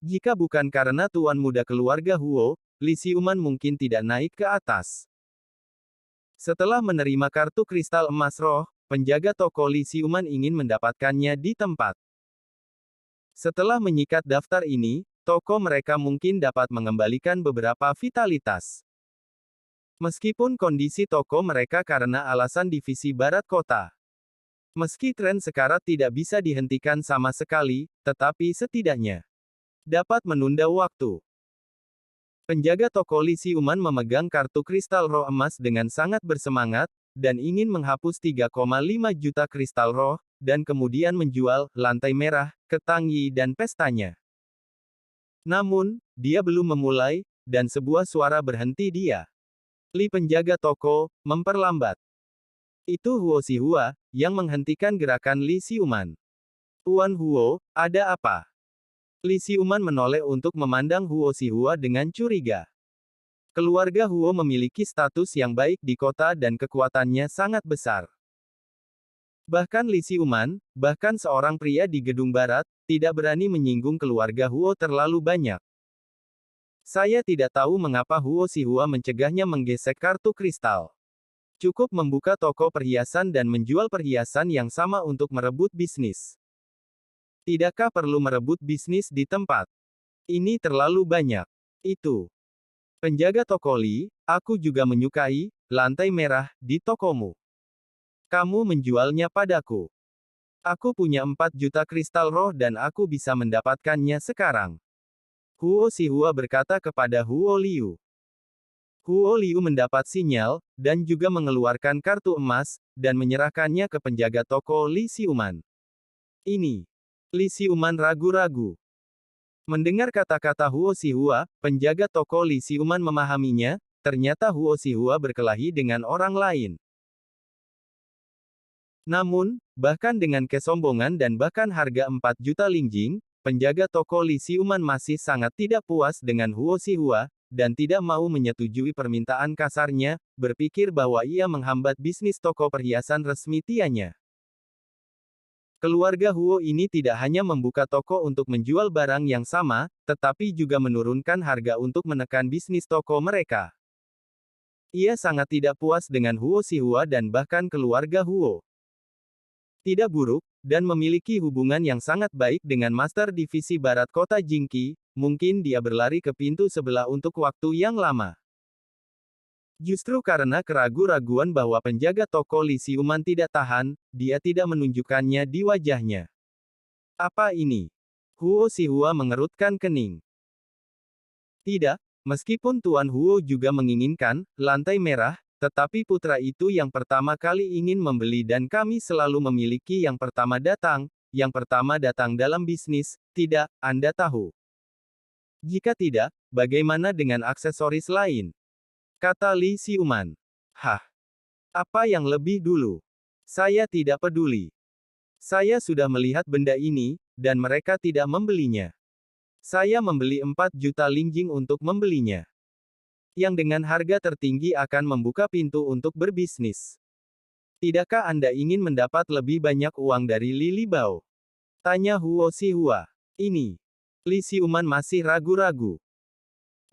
Jika bukan karena tuan muda keluarga Huo, Li Xiuman mungkin tidak naik ke atas. Setelah menerima kartu kristal emas roh, penjaga toko Li Xiuman ingin mendapatkannya di tempat. Setelah menyikat daftar ini, toko mereka mungkin dapat mengembalikan beberapa vitalitas. Meskipun kondisi toko mereka karena alasan divisi barat kota. Meski tren sekarat tidak bisa dihentikan sama sekali, tetapi setidaknya dapat menunda waktu. Penjaga toko Li Xiuman memegang kartu kristal roh emas dengan sangat bersemangat, dan ingin menghapus 3,5 juta kristal roh, dan kemudian menjual lantai merah ke Tang Yi dan pestanya. Namun, dia belum memulai, dan sebuah suara berhenti dia. Li penjaga toko, memperlambat. Itu Huo Xihua, yang menghentikan gerakan Li Xiuman. Tuan Huo, ada apa? Li Xiuman menoleh untuk memandang Huo Xihua dengan curiga. Keluarga Huo memiliki status yang baik di kota dan kekuatannya sangat besar. Bahkan Li Xiuman, bahkan seorang pria di gedung barat, tidak berani menyinggung keluarga Huo terlalu banyak. Saya tidak tahu mengapa Huo Xihua mencegahnya menggesek kartu kristal. Cukup membuka toko perhiasan dan menjual perhiasan yang sama untuk merebut bisnis. Tidakkah perlu merebut bisnis di tempat ini terlalu banyak? Itu. Penjaga toko Li, aku juga menyukai lantai merah di tokomu. Kamu menjualnya padaku. Aku punya 4 juta kristal roh dan aku bisa mendapatkannya sekarang. Huo Xihua berkata kepada Huo Liu. Huo Liu mendapat sinyal, dan juga mengeluarkan kartu emas, dan menyerahkannya ke penjaga toko Li Xiuman. Ini. Li Xiuman ragu-ragu. Mendengar kata-kata Huo Xihua, penjaga toko Li Xiuman memahaminya, ternyata Huo Xihua berkelahi dengan orang lain. Namun, bahkan dengan kesombongan dan bahkan harga 4 juta lingjing, penjaga toko Li Xiuman masih sangat tidak puas dengan Huo Xihua, dan tidak mau menyetujui permintaan kasarnya, berpikir bahwa ia menghambat bisnis toko perhiasan resmi tianya. Keluarga Huo ini tidak hanya membuka toko untuk menjual barang yang sama, tetapi juga menurunkan harga untuk menekan bisnis toko mereka. Ia sangat tidak puas dengan Huo Xihua dan bahkan keluarga Huo. Tidak buruk, dan memiliki hubungan yang sangat baik dengan Master Divisi Barat Kota Jingqi, mungkin dia berlari ke pintu sebelah untuk waktu yang lama. Justru karena keraguan-raguan bahwa penjaga toko Li Xiuman tidak tahan, dia tidak menunjukkannya di wajahnya. Apa ini? Huo Xihua mengerutkan kening. Tidak, meskipun Tuan Huo juga menginginkan lantai merah, tetapi putra itu yang pertama kali ingin membeli dan kami selalu memiliki yang pertama datang dalam bisnis, tidak, Anda tahu. Jika tidak, bagaimana dengan aksesoris lain? Kata Li Xiuman. Hah? Apa yang lebih dulu? Saya tidak peduli. Saya sudah melihat benda ini, dan mereka tidak membelinya. Saya membeli 4 juta lingjing untuk membelinya. Yang dengan harga tertinggi akan membuka pintu untuk berbisnis. Tidakkah Anda ingin mendapat lebih banyak uang dari Li Bao? Tanya Huo Xihua. Ini. Li Xiuman masih ragu-ragu.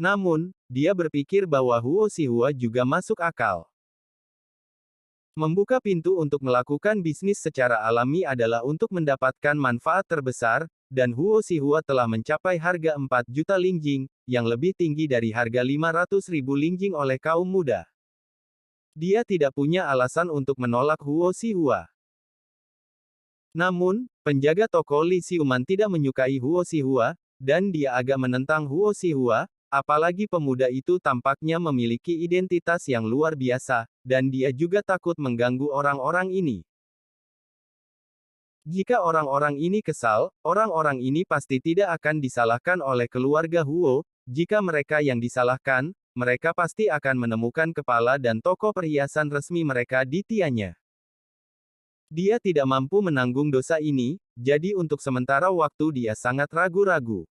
Namun, dia berpikir bahwa Huo Xihua juga masuk akal. Membuka pintu untuk melakukan bisnis secara alami adalah untuk mendapatkan manfaat terbesar, dan Huo Xihua telah mencapai harga 4 juta lingjing, yang lebih tinggi dari harga 500.000 lingjing oleh kaum muda. Dia tidak punya alasan untuk menolak Huo Xihua. Namun, penjaga toko Li Xiuman tidak menyukai Huo Xihua, dan dia agak menentang Huo Xihua, apalagi pemuda itu tampaknya memiliki identitas yang luar biasa, dan dia juga takut mengganggu orang-orang ini. Jika orang-orang ini kesal, orang-orang ini pasti tidak akan disalahkan oleh keluarga Huo, jika mereka yang disalahkan, mereka pasti akan menemukan kepala dan toko perhiasan resmi mereka di tianya. Dia tidak mampu menanggung dosa ini, jadi untuk sementara waktu dia sangat ragu-ragu.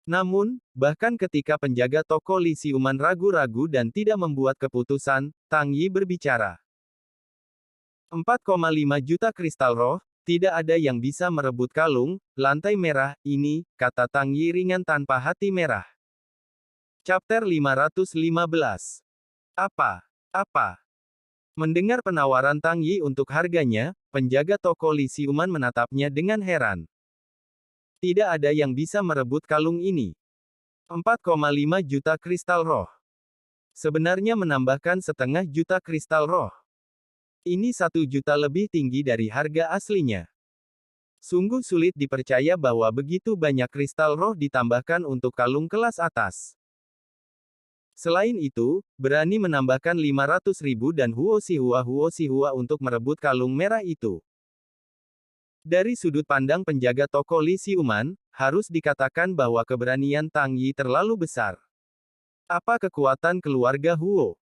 Namun, bahkan ketika penjaga toko Li Xiuman ragu-ragu dan tidak membuat keputusan, Tang Yi berbicara. 4,5 juta kristal roh, tidak ada yang bisa merebut kalung lantai merah ini, kata Tang Yi ringan tanpa hati merah. Chapter 515. Apa? Mendengar penawaran Tang Yi untuk harganya, penjaga toko Li Xiuman menatapnya dengan heran. Tidak ada yang bisa merebut kalung ini. 4,5 juta kristal roh. Sebenarnya menambahkan setengah juta kristal roh. Ini 1 juta lebih tinggi dari harga aslinya. Sungguh sulit dipercaya bahwa begitu banyak kristal roh ditambahkan untuk kalung kelas atas. Selain itu, berani menambahkan 500.000 dan Huo Xihua untuk merebut kalung merah itu. Dari sudut pandang penjaga toko Li Xiuman, harus dikatakan bahwa keberanian Tang Yi terlalu besar. Apa kekuatan keluarga Huo?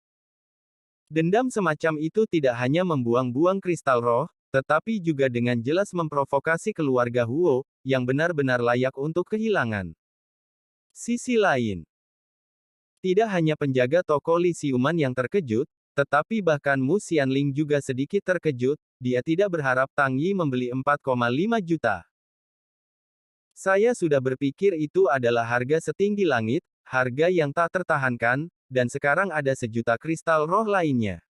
Dendam semacam itu tidak hanya membuang-buang kristal roh, tetapi juga dengan jelas memprovokasi keluarga Huo, yang benar-benar layak untuk kehilangan. Sisi lain, Tidak hanya penjaga toko Li Xiuman yang terkejut, tetapi bahkan Mu Xianling juga sedikit terkejut, dia tidak berharap Tang Yi membeli 4,5 juta. Saya sudah berpikir itu adalah harga setinggi langit, harga yang tak tertahankan, dan sekarang ada 1 juta kristal roh lainnya.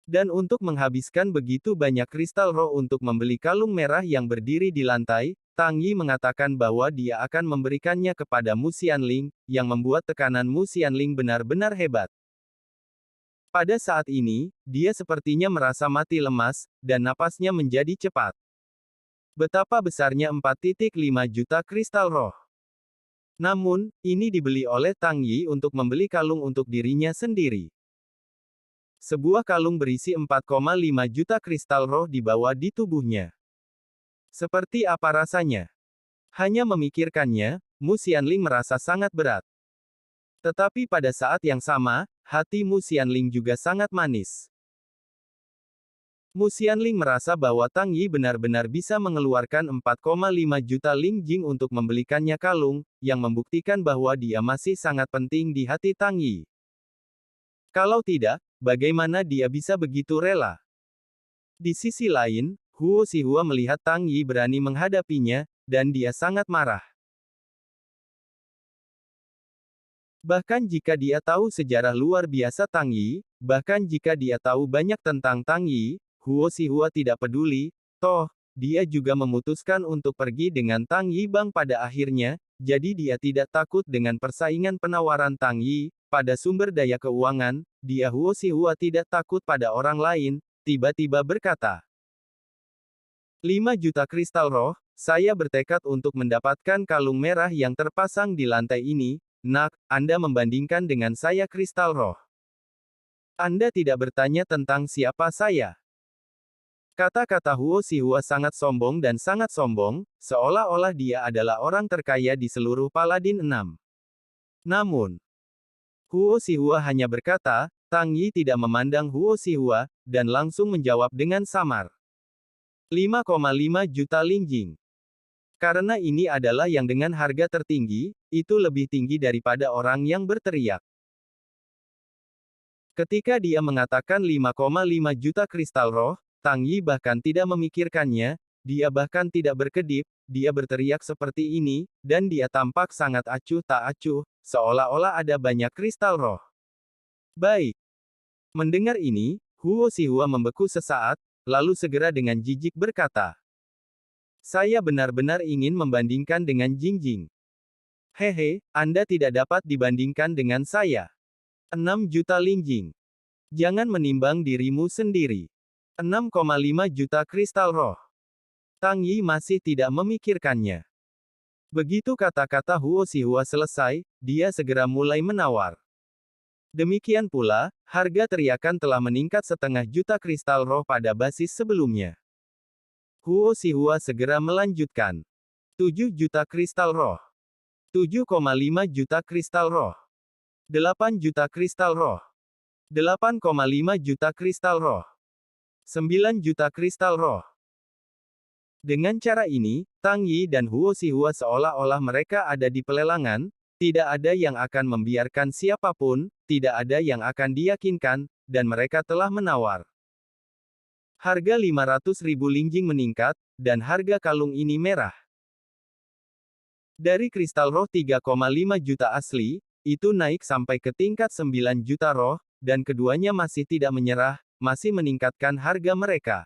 Dan untuk menghabiskan begitu banyak kristal roh untuk membeli kalung merah yang berdiri di lantai, Tang Yi mengatakan bahwa dia akan memberikannya kepada Mu Xianling, yang membuat tekanan Mu Xianling benar-benar hebat. Pada saat ini, dia sepertinya merasa mati lemas, dan napasnya menjadi cepat. Betapa besarnya 4,5 juta kristal roh. Namun, ini dibeli oleh Tang Yi untuk membeli kalung untuk dirinya sendiri. Sebuah kalung berisi 4,5 juta kristal roh dibawa di tubuhnya. Seperti apa rasanya? Hanya memikirkannya, Mu Xianling merasa sangat berat. Tetapi pada saat yang sama, hati Mu Xianling juga sangat manis. Mu Xianling merasa bahwa Tang Yi benar-benar bisa mengeluarkan 4,5 juta Ling Jing untuk membelikannya kalung, yang membuktikan bahwa dia masih sangat penting di hati Tang Yi. Kalau tidak, bagaimana dia bisa begitu rela? Di sisi lain, Huo Xihua melihat Tang Yi berani menghadapinya, dan dia sangat marah. Bahkan jika dia tahu sejarah luar biasa Tang Yi, bahkan jika dia tahu banyak tentang Tang Yi, Huo Xihua tidak peduli, toh, dia juga memutuskan untuk pergi dengan Tang Yi Bang pada akhirnya, jadi dia tidak takut dengan persaingan penawaran Tang Yi. Pada sumber daya keuangan, dia Huo Xihua tidak takut pada orang lain, tiba-tiba berkata. 5 juta kristal roh, saya bertekad untuk mendapatkan kalung merah yang terpasang di lantai ini, nak, Anda membandingkan dengan saya kristal roh. Anda tidak bertanya tentang siapa saya. Kata-kata Huo Xihua sangat sombong dan sangat sombong, seolah-olah dia adalah orang terkaya di seluruh Paladin 6. Namun, Huo Xihua hanya berkata, Tang Yi tidak memandang Huo Xihua, dan langsung menjawab dengan samar. 5,5 juta Ling Jing. Karena ini adalah yang dengan harga tertinggi, itu lebih tinggi daripada orang yang berteriak. Ketika dia mengatakan 5,5 juta kristal roh, Tang Yi bahkan tidak memikirkannya, dia bahkan tidak berkedip, dia berteriak seperti ini, dan dia tampak sangat acuh tak acuh, seolah-olah ada banyak kristal roh. Baik. Mendengar ini, Huo Xihua membeku sesaat, lalu segera dengan jijik berkata. Saya benar-benar ingin membandingkan dengan Jingjing. Hehe, Anda tidak dapat dibandingkan dengan saya. 6 juta Ling Jing. Jangan menimbang dirimu sendiri. 6,5 juta kristal roh. Tang Yi masih tidak memikirkannya. Begitu kata-kata Huo Xihua selesai, dia segera mulai menawar. Demikian pula, harga teriakan telah meningkat 0,5 juta kristal roh pada basis sebelumnya. Huo Xihua segera melanjutkan. 7 juta kristal roh. 7,5 juta kristal roh. 8 juta kristal roh. 8,5 juta kristal roh. 9 juta kristal roh. Dengan cara ini, Tang Yi dan Huo Xihua seolah-olah mereka ada di pelelangan, tidak ada yang akan membiarkan siapapun, tidak ada yang akan diyakinkan, dan mereka telah menawar. Harga 500.000 Ling Jing meningkat, dan harga kalung ini merah. Dari kristal roh 3,5 juta asli, itu naik sampai ke tingkat 9 juta roh, dan keduanya masih tidak menyerah, masih meningkatkan harga mereka.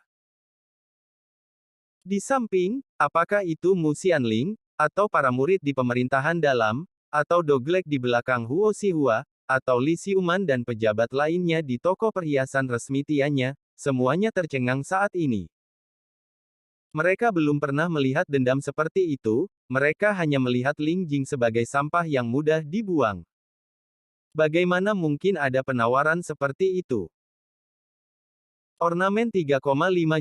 Di samping, apakah itu Mu Xianling, atau para murid di pemerintahan dalam, atau Doglek di belakang Huo Xihua, atau Li Xiuman dan pejabat lainnya di toko perhiasan resmi Tiannya, semuanya tercengang saat ini. Mereka belum pernah melihat dendam seperti itu, mereka hanya melihat Ling Jing sebagai sampah yang mudah dibuang. Bagaimana mungkin ada penawaran seperti itu? Ornamen 3,5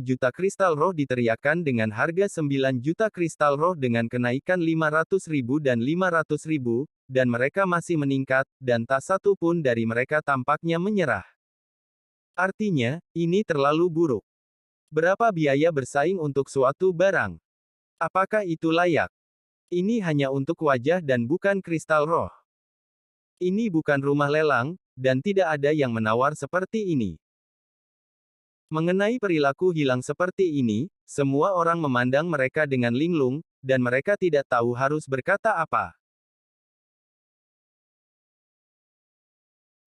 juta kristal roh diteriakkan dengan harga 9 juta kristal roh dengan kenaikan 500.000 dan 500.000, dan mereka masih meningkat, dan tak satu pun dari mereka tampaknya menyerah. Artinya, ini terlalu buruk. Berapa biaya bersaing untuk suatu barang? Apakah itu layak? Ini hanya untuk wajah dan bukan kristal roh. Ini bukan rumah lelang, dan tidak ada yang menawar seperti ini. Mengenai perilaku hilang seperti ini, semua orang memandang mereka dengan linglung, dan mereka tidak tahu harus berkata apa.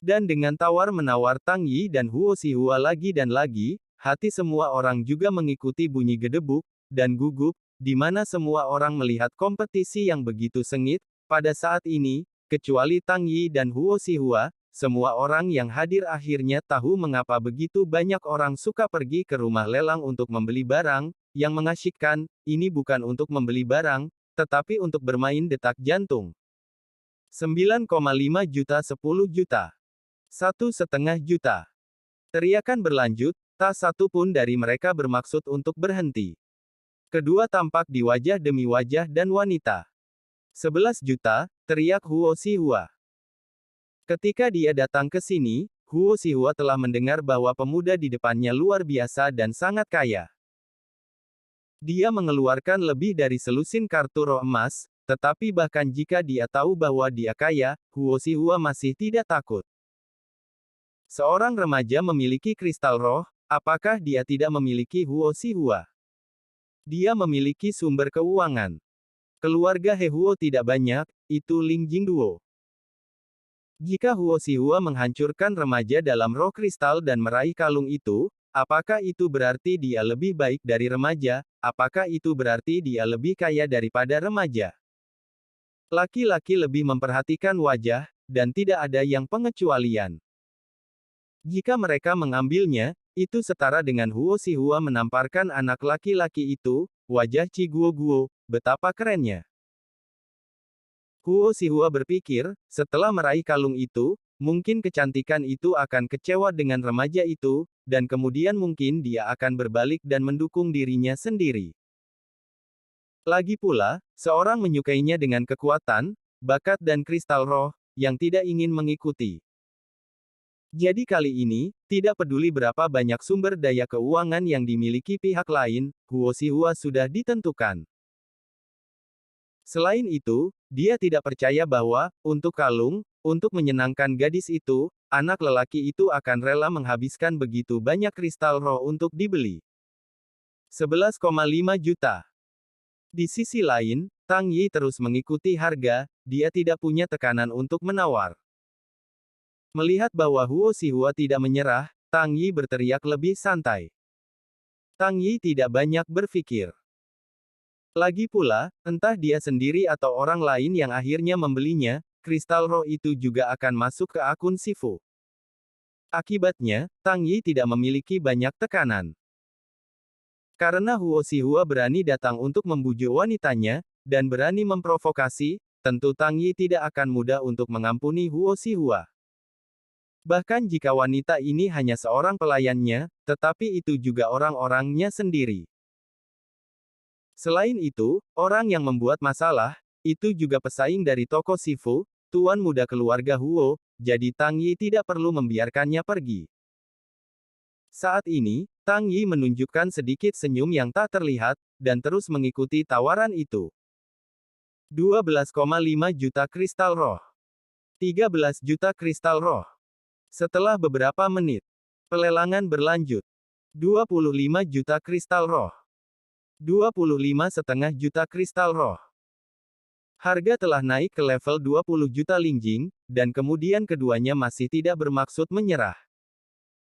Dan dengan tawar-menawar Tang Yi dan Huo Xihua lagi dan lagi, hati semua orang juga mengikuti bunyi gedebuk, dan gugup, di mana semua orang melihat kompetisi yang begitu sengit, pada saat ini, kecuali Tang Yi dan Huo Xihua, semua orang yang hadir akhirnya tahu mengapa begitu banyak orang suka pergi ke rumah lelang untuk membeli barang, yang mengasyikkan, ini bukan untuk membeli barang, tetapi untuk bermain detak jantung. 9,5 juta 10 juta. 1,5 juta. Teriakan berlanjut, tak satu pun dari mereka bermaksud untuk berhenti. Kedua tampak di wajah demi wajah dan wanita. 11 juta, teriak Huo Xihua. Ketika dia datang ke sini, Huo Xihua telah mendengar bahwa pemuda di depannya luar biasa dan sangat kaya. Dia mengeluarkan lebih dari selusin kartu roh emas, tetapi bahkan jika dia tahu bahwa dia kaya, Huo Xihua masih tidak takut. Seorang remaja memiliki kristal roh, apakah dia tidak memiliki Huo Xihua? Dia memiliki sumber keuangan. Keluarga He Huo tidak banyak, itu Ling Jingduo. Jika Huo Xihua menghancurkan remaja dalam roh kristal dan meraih kalung itu, apakah itu berarti dia lebih baik dari remaja? Apakah itu berarti dia lebih kaya daripada remaja? Laki-laki lebih memperhatikan wajah, dan tidak ada yang pengecualian. Jika mereka mengambilnya, itu setara dengan Huo Xihua menamparkan anak laki-laki itu, wajah Ci Guo, betapa kerennya. Huo Xihua berpikir, setelah meraih kalung itu, mungkin kecantikan itu akan kecewa dengan remaja itu, dan kemudian mungkin dia akan berbalik dan mendukung dirinya sendiri. Lagi pula, seorang menyukainya dengan kekuatan, bakat dan kristal roh, yang tidak ingin mengikuti. Jadi kali ini, tidak peduli berapa banyak sumber daya keuangan yang dimiliki pihak lain, Huo Xihua sudah ditentukan. Selain itu, dia tidak percaya bahwa, untuk kalung, untuk menyenangkan gadis itu, anak lelaki itu akan rela menghabiskan begitu banyak kristal roh untuk dibeli. 11,5 juta. Di sisi lain, Tang Yi terus mengikuti harga, dia tidak punya tekanan untuk menawar. Melihat bahwa Huo Xihua tidak menyerah, Tang Yi berteriak lebih santai. Tang Yi tidak banyak berpikir. Lagi pula, entah dia sendiri atau orang lain yang akhirnya membelinya, kristal roh itu juga akan masuk ke akun Sifu. Akibatnya, Tang Yi tidak memiliki banyak tekanan. Karena Huo Xihua berani datang untuk membujuk wanitanya, dan berani memprovokasi, tentu Tang Yi tidak akan mudah untuk mengampuni Huo Xihua. Bahkan jika wanita ini hanya seorang pelayannya, tetapi itu juga orang-orangnya sendiri. Selain itu, orang yang membuat masalah, itu juga pesaing dari toko Sifu, tuan muda keluarga Huo, jadi Tang Yi tidak perlu membiarkannya pergi. Saat ini, Tang Yi menunjukkan sedikit senyum yang tak terlihat, dan terus mengikuti tawaran itu. 12,5 juta kristal roh. 13 juta kristal roh. Setelah beberapa menit, pelelangan berlanjut. 25 juta kristal roh. 25,5 juta kristal roh. Harga telah naik ke level 20 juta lingjing, dan kemudian keduanya masih tidak bermaksud menyerah.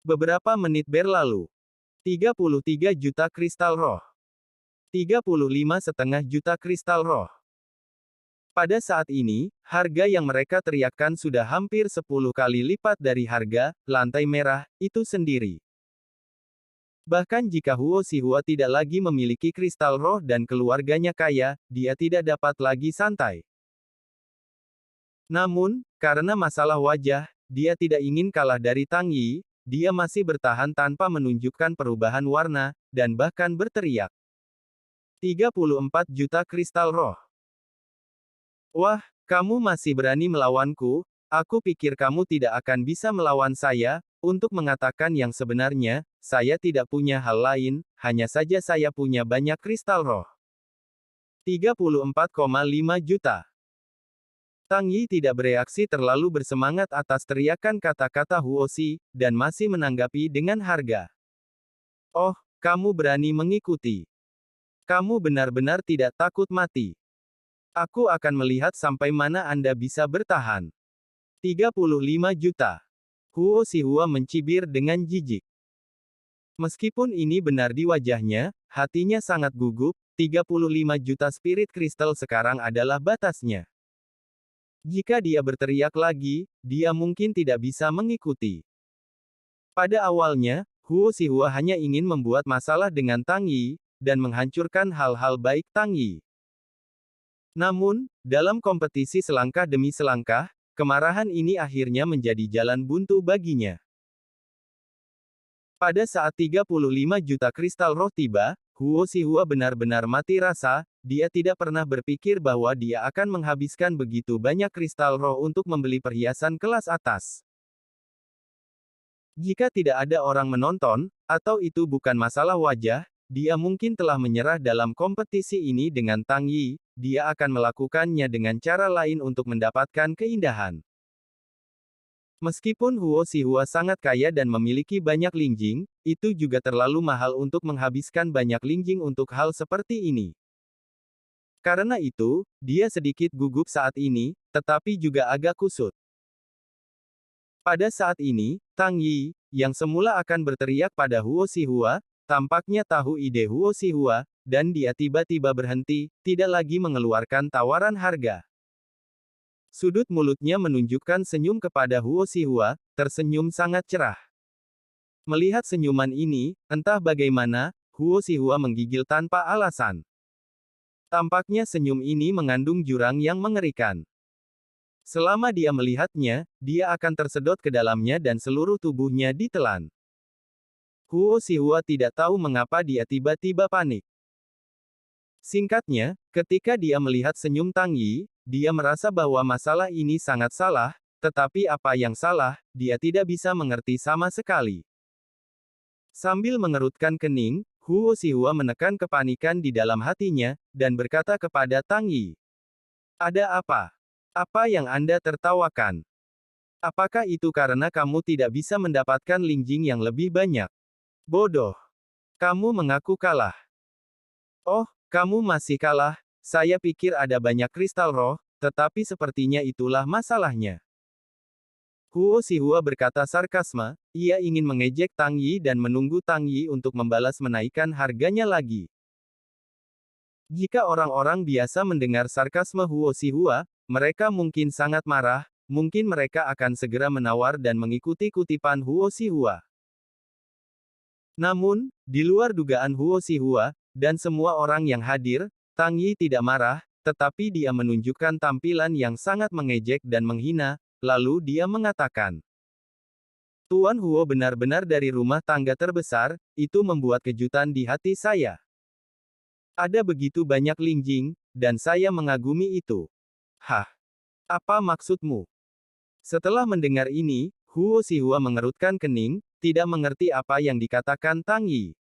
Beberapa menit berlalu. 33 juta kristal roh. 35,5 juta kristal roh. Pada saat ini, harga yang mereka teriakkan sudah hampir 10 kali lipat dari harga lantai merah itu sendiri. Bahkan jika Huo Xihua tidak lagi memiliki kristal roh dan keluarganya kaya, dia tidak dapat lagi santai. Namun, karena masalah wajah, dia tidak ingin kalah dari Tang Yi, dia masih bertahan tanpa menunjukkan perubahan warna, dan bahkan berteriak. 34 juta kristal roh. Wah, kamu masih berani melawanku, aku pikir kamu tidak akan bisa melawan saya, untuk mengatakan yang sebenarnya, saya tidak punya hal lain, hanya saja saya punya banyak kristal roh. 34,5 juta. Tang Yi tidak bereaksi terlalu bersemangat atas teriakan kata-kata Huo Xi, dan masih menanggapi dengan harga. Oh, kamu berani mengikuti. Kamu benar-benar tidak takut mati. Aku akan melihat sampai mana Anda bisa bertahan. 35 juta. Huo Xihua mencibir dengan jijik. Meskipun ini benar di wajahnya, hatinya sangat gugup, 35 juta spirit kristal sekarang adalah batasnya. Jika dia berteriak lagi, dia mungkin tidak bisa mengikuti. Pada awalnya, Huo Xihua hanya ingin membuat masalah dengan Tang Yi, dan menghancurkan hal-hal baik Tang Yi. Namun, dalam kompetisi selangkah demi selangkah, kemarahan ini akhirnya menjadi jalan buntu baginya. Pada saat 35 juta kristal roh tiba, Huo Xihua benar-benar mati rasa, dia tidak pernah berpikir bahwa dia akan menghabiskan begitu banyak kristal roh untuk membeli perhiasan kelas atas. Jika tidak ada orang menonton, atau itu bukan masalah wajah, dia mungkin telah menyerah dalam kompetisi ini dengan Tang Yi, dia akan melakukannya dengan cara lain untuk mendapatkan keindahan. Meskipun Huo Xihua sangat kaya dan memiliki banyak lingjing, itu juga terlalu mahal untuk menghabiskan banyak lingjing untuk hal seperti ini. Karena itu, dia sedikit gugup saat ini, tetapi juga agak kusut. Pada saat ini, Tang Yi, yang semula akan berteriak pada Huo Xihua, tampaknya tahu ide Huo Xihua, dan dia tiba-tiba berhenti, tidak lagi mengeluarkan tawaran harga. Sudut mulutnya menunjukkan senyum kepada Huo Xihua, tersenyum sangat cerah. Melihat senyuman ini, entah bagaimana, Huo Xihua menggigil tanpa alasan. Tampaknya senyum ini mengandung jurang yang mengerikan. Selama dia melihatnya, dia akan tersedot ke dalamnya dan seluruh tubuhnya ditelan. Huo Xihua tidak tahu mengapa dia tiba-tiba panik. Singkatnya, ketika dia melihat senyum Tang Yi, dia merasa bahwa masalah ini sangat salah, tetapi apa yang salah, dia tidak bisa mengerti sama sekali. Sambil mengerutkan kening, Huo Xihua menekan kepanikan di dalam hatinya, dan berkata kepada Tang Yi. Ada apa? Apa yang Anda tertawakan? Apakah itu karena kamu tidak bisa mendapatkan lingjing yang lebih banyak? Bodoh. Kamu mengaku kalah. Oh, kamu masih kalah, saya pikir ada banyak kristal roh, tetapi sepertinya itulah masalahnya. Huo Xihua berkata sarkasme, ia ingin mengejek Tang Yi dan menunggu Tang Yi untuk membalas menaikkan harganya lagi. Jika orang-orang biasa mendengar sarkasme Huo Xihua, mereka mungkin sangat marah, mungkin mereka akan segera menawar dan mengikuti kutipan Huo Xihua. Namun, di luar dugaan Huo Xihua, dan semua orang yang hadir, Tang Yi tidak marah, tetapi dia menunjukkan tampilan yang sangat mengejek dan menghina, lalu dia mengatakan. Tuan Huo benar-benar dari rumah tangga terbesar, itu membuat kejutan di hati saya. Ada begitu banyak lingjing, dan saya mengagumi itu. Hah? Apa maksudmu? Setelah mendengar ini, Huo Xihua mengerutkan kening, tidak mengerti apa yang dikatakan Tang Yi.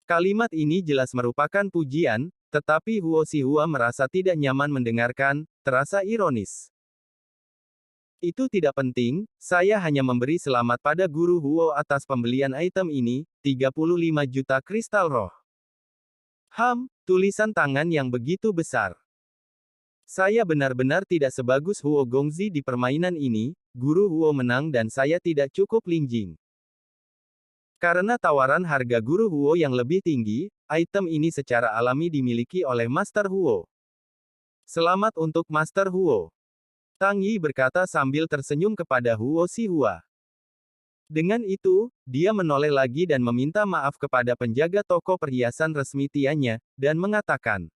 Kalimat ini jelas merupakan pujian, tetapi Huo Xihua merasa tidak nyaman mendengarkan, terasa ironis. Itu tidak penting, saya hanya memberi selamat pada Guru Huo atas pembelian item ini, 35 juta kristal roh. Tulisan tangan yang begitu besar. Saya benar-benar tidak sebagus Huo Gongzi di permainan ini, Guru Huo menang dan saya tidak cukup lingjing. Karena tawaran harga Guru Huo yang lebih tinggi, item ini secara alami dimiliki oleh Master Huo. Selamat untuk Master Huo. Tang Yi berkata sambil tersenyum kepada Huo Xihua. Dengan itu, dia menoleh lagi dan meminta maaf kepada penjaga toko perhiasan resmi Tianya, dan mengatakan.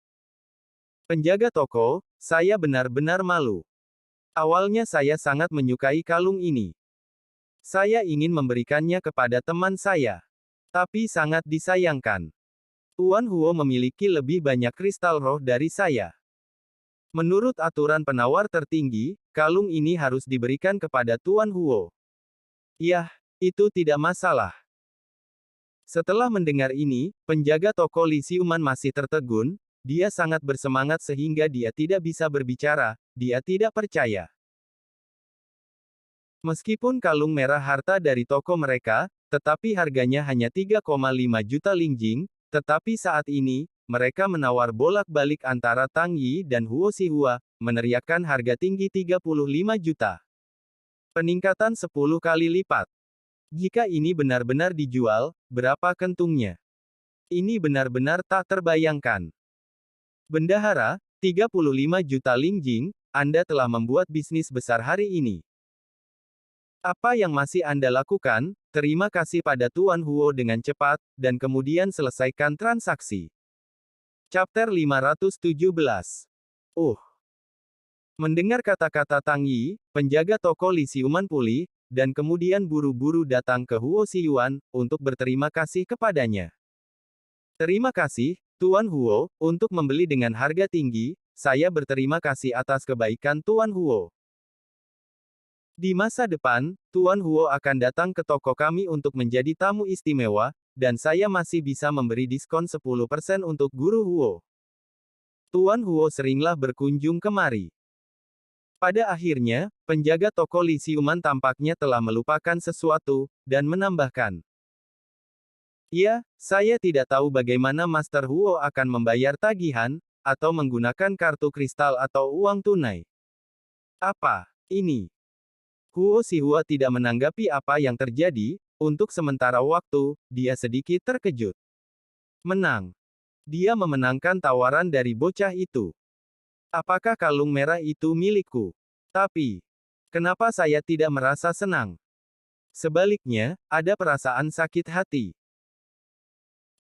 Penjaga toko, saya benar-benar malu. Awalnya saya sangat menyukai kalung ini. Saya ingin memberikannya kepada teman saya. Tapi sangat disayangkan. Tuan Huo memiliki lebih banyak kristal roh dari saya. Menurut aturan penawar tertinggi, kalung ini harus diberikan kepada Tuan Huo. Yah, itu tidak masalah. Setelah mendengar ini, penjaga toko Li Xiuman masih tertegun, dia sangat bersemangat sehingga dia tidak bisa berbicara, dia tidak percaya. Meskipun kalung merah harta dari toko mereka, tetapi harganya hanya 3,5 juta lingjing, tetapi saat ini, mereka menawar bolak-balik antara Tang Yi dan Huo Xihua, meneriakkan harga tinggi 35 juta. Peningkatan 10 kali lipat. Jika ini benar-benar dijual, berapa kentungnya? Ini benar-benar tak terbayangkan. Bendahara, 35 juta lingjing, Anda telah membuat bisnis besar hari ini. Apa yang masih Anda lakukan? Terima kasih pada Tuan Huo dengan cepat, dan kemudian selesaikan transaksi. Chapter 517. Mendengar kata-kata Tang Yi, penjaga toko Li Xiuman pulih, dan kemudian buru-buru datang ke Huo Xiyuan, untuk berterima kasih kepadanya. Terima kasih, Tuan Huo, untuk membeli dengan harga tinggi, saya berterima kasih atas kebaikan Tuan Huo. Di masa depan, Tuan Huo akan datang ke toko kami untuk menjadi tamu istimewa, dan saya masih bisa memberi diskon 10% untuk Guru Huo. Tuan Huo seringlah berkunjung kemari. Pada akhirnya, penjaga toko Li Xiuman tampaknya telah melupakan sesuatu, dan menambahkan. Ya, saya tidak tahu bagaimana Master Huo akan membayar tagihan, atau menggunakan kartu kristal atau uang tunai. Apa ini? Huo Xihua tidak menanggapi apa yang terjadi, untuk sementara waktu, dia sedikit terkejut. Menang. Dia memenangkan tawaran dari bocah itu. Apakah kalung merah itu milikku? Tapi, kenapa saya tidak merasa senang? Sebaliknya, ada perasaan sakit hati.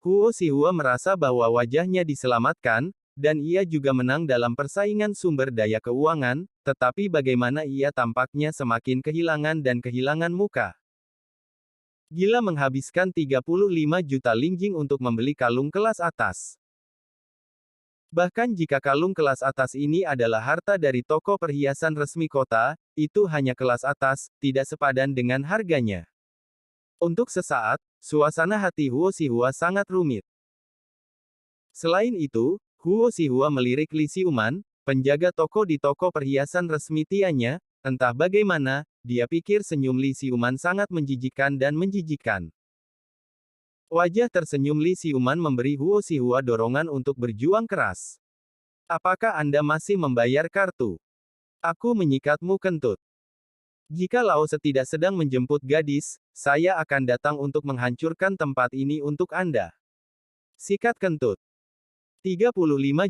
Huo Xihua merasa bahwa wajahnya diselamatkan, dan ia juga menang dalam persaingan sumber daya keuangan, tetapi bagaimana ia tampaknya semakin kehilangan dan kehilangan muka. Gila menghabiskan 35 juta lingjing untuk membeli kalung kelas atas. Bahkan jika kalung kelas atas ini adalah harta dari toko perhiasan resmi kota, itu hanya kelas atas, tidak sepadan dengan harganya. Untuk sesaat, suasana hati Huo Xihua sangat rumit. Selain itu, Huo Xihua melirik Li Xiuman, penjaga toko di toko perhiasan resmi Tianya, entah bagaimana, dia pikir senyum Li Xiuman sangat menjijikkan dan menjijikkan. Wajah tersenyum Li Xiuman memberi Huo Xihua dorongan untuk berjuang keras. Apakah Anda masih membayar kartu? Aku menyikatmu kentut. Jika Lao Se tidak sedang menjemput gadis, saya akan datang untuk menghancurkan tempat ini untuk Anda. Sikat kentut. 35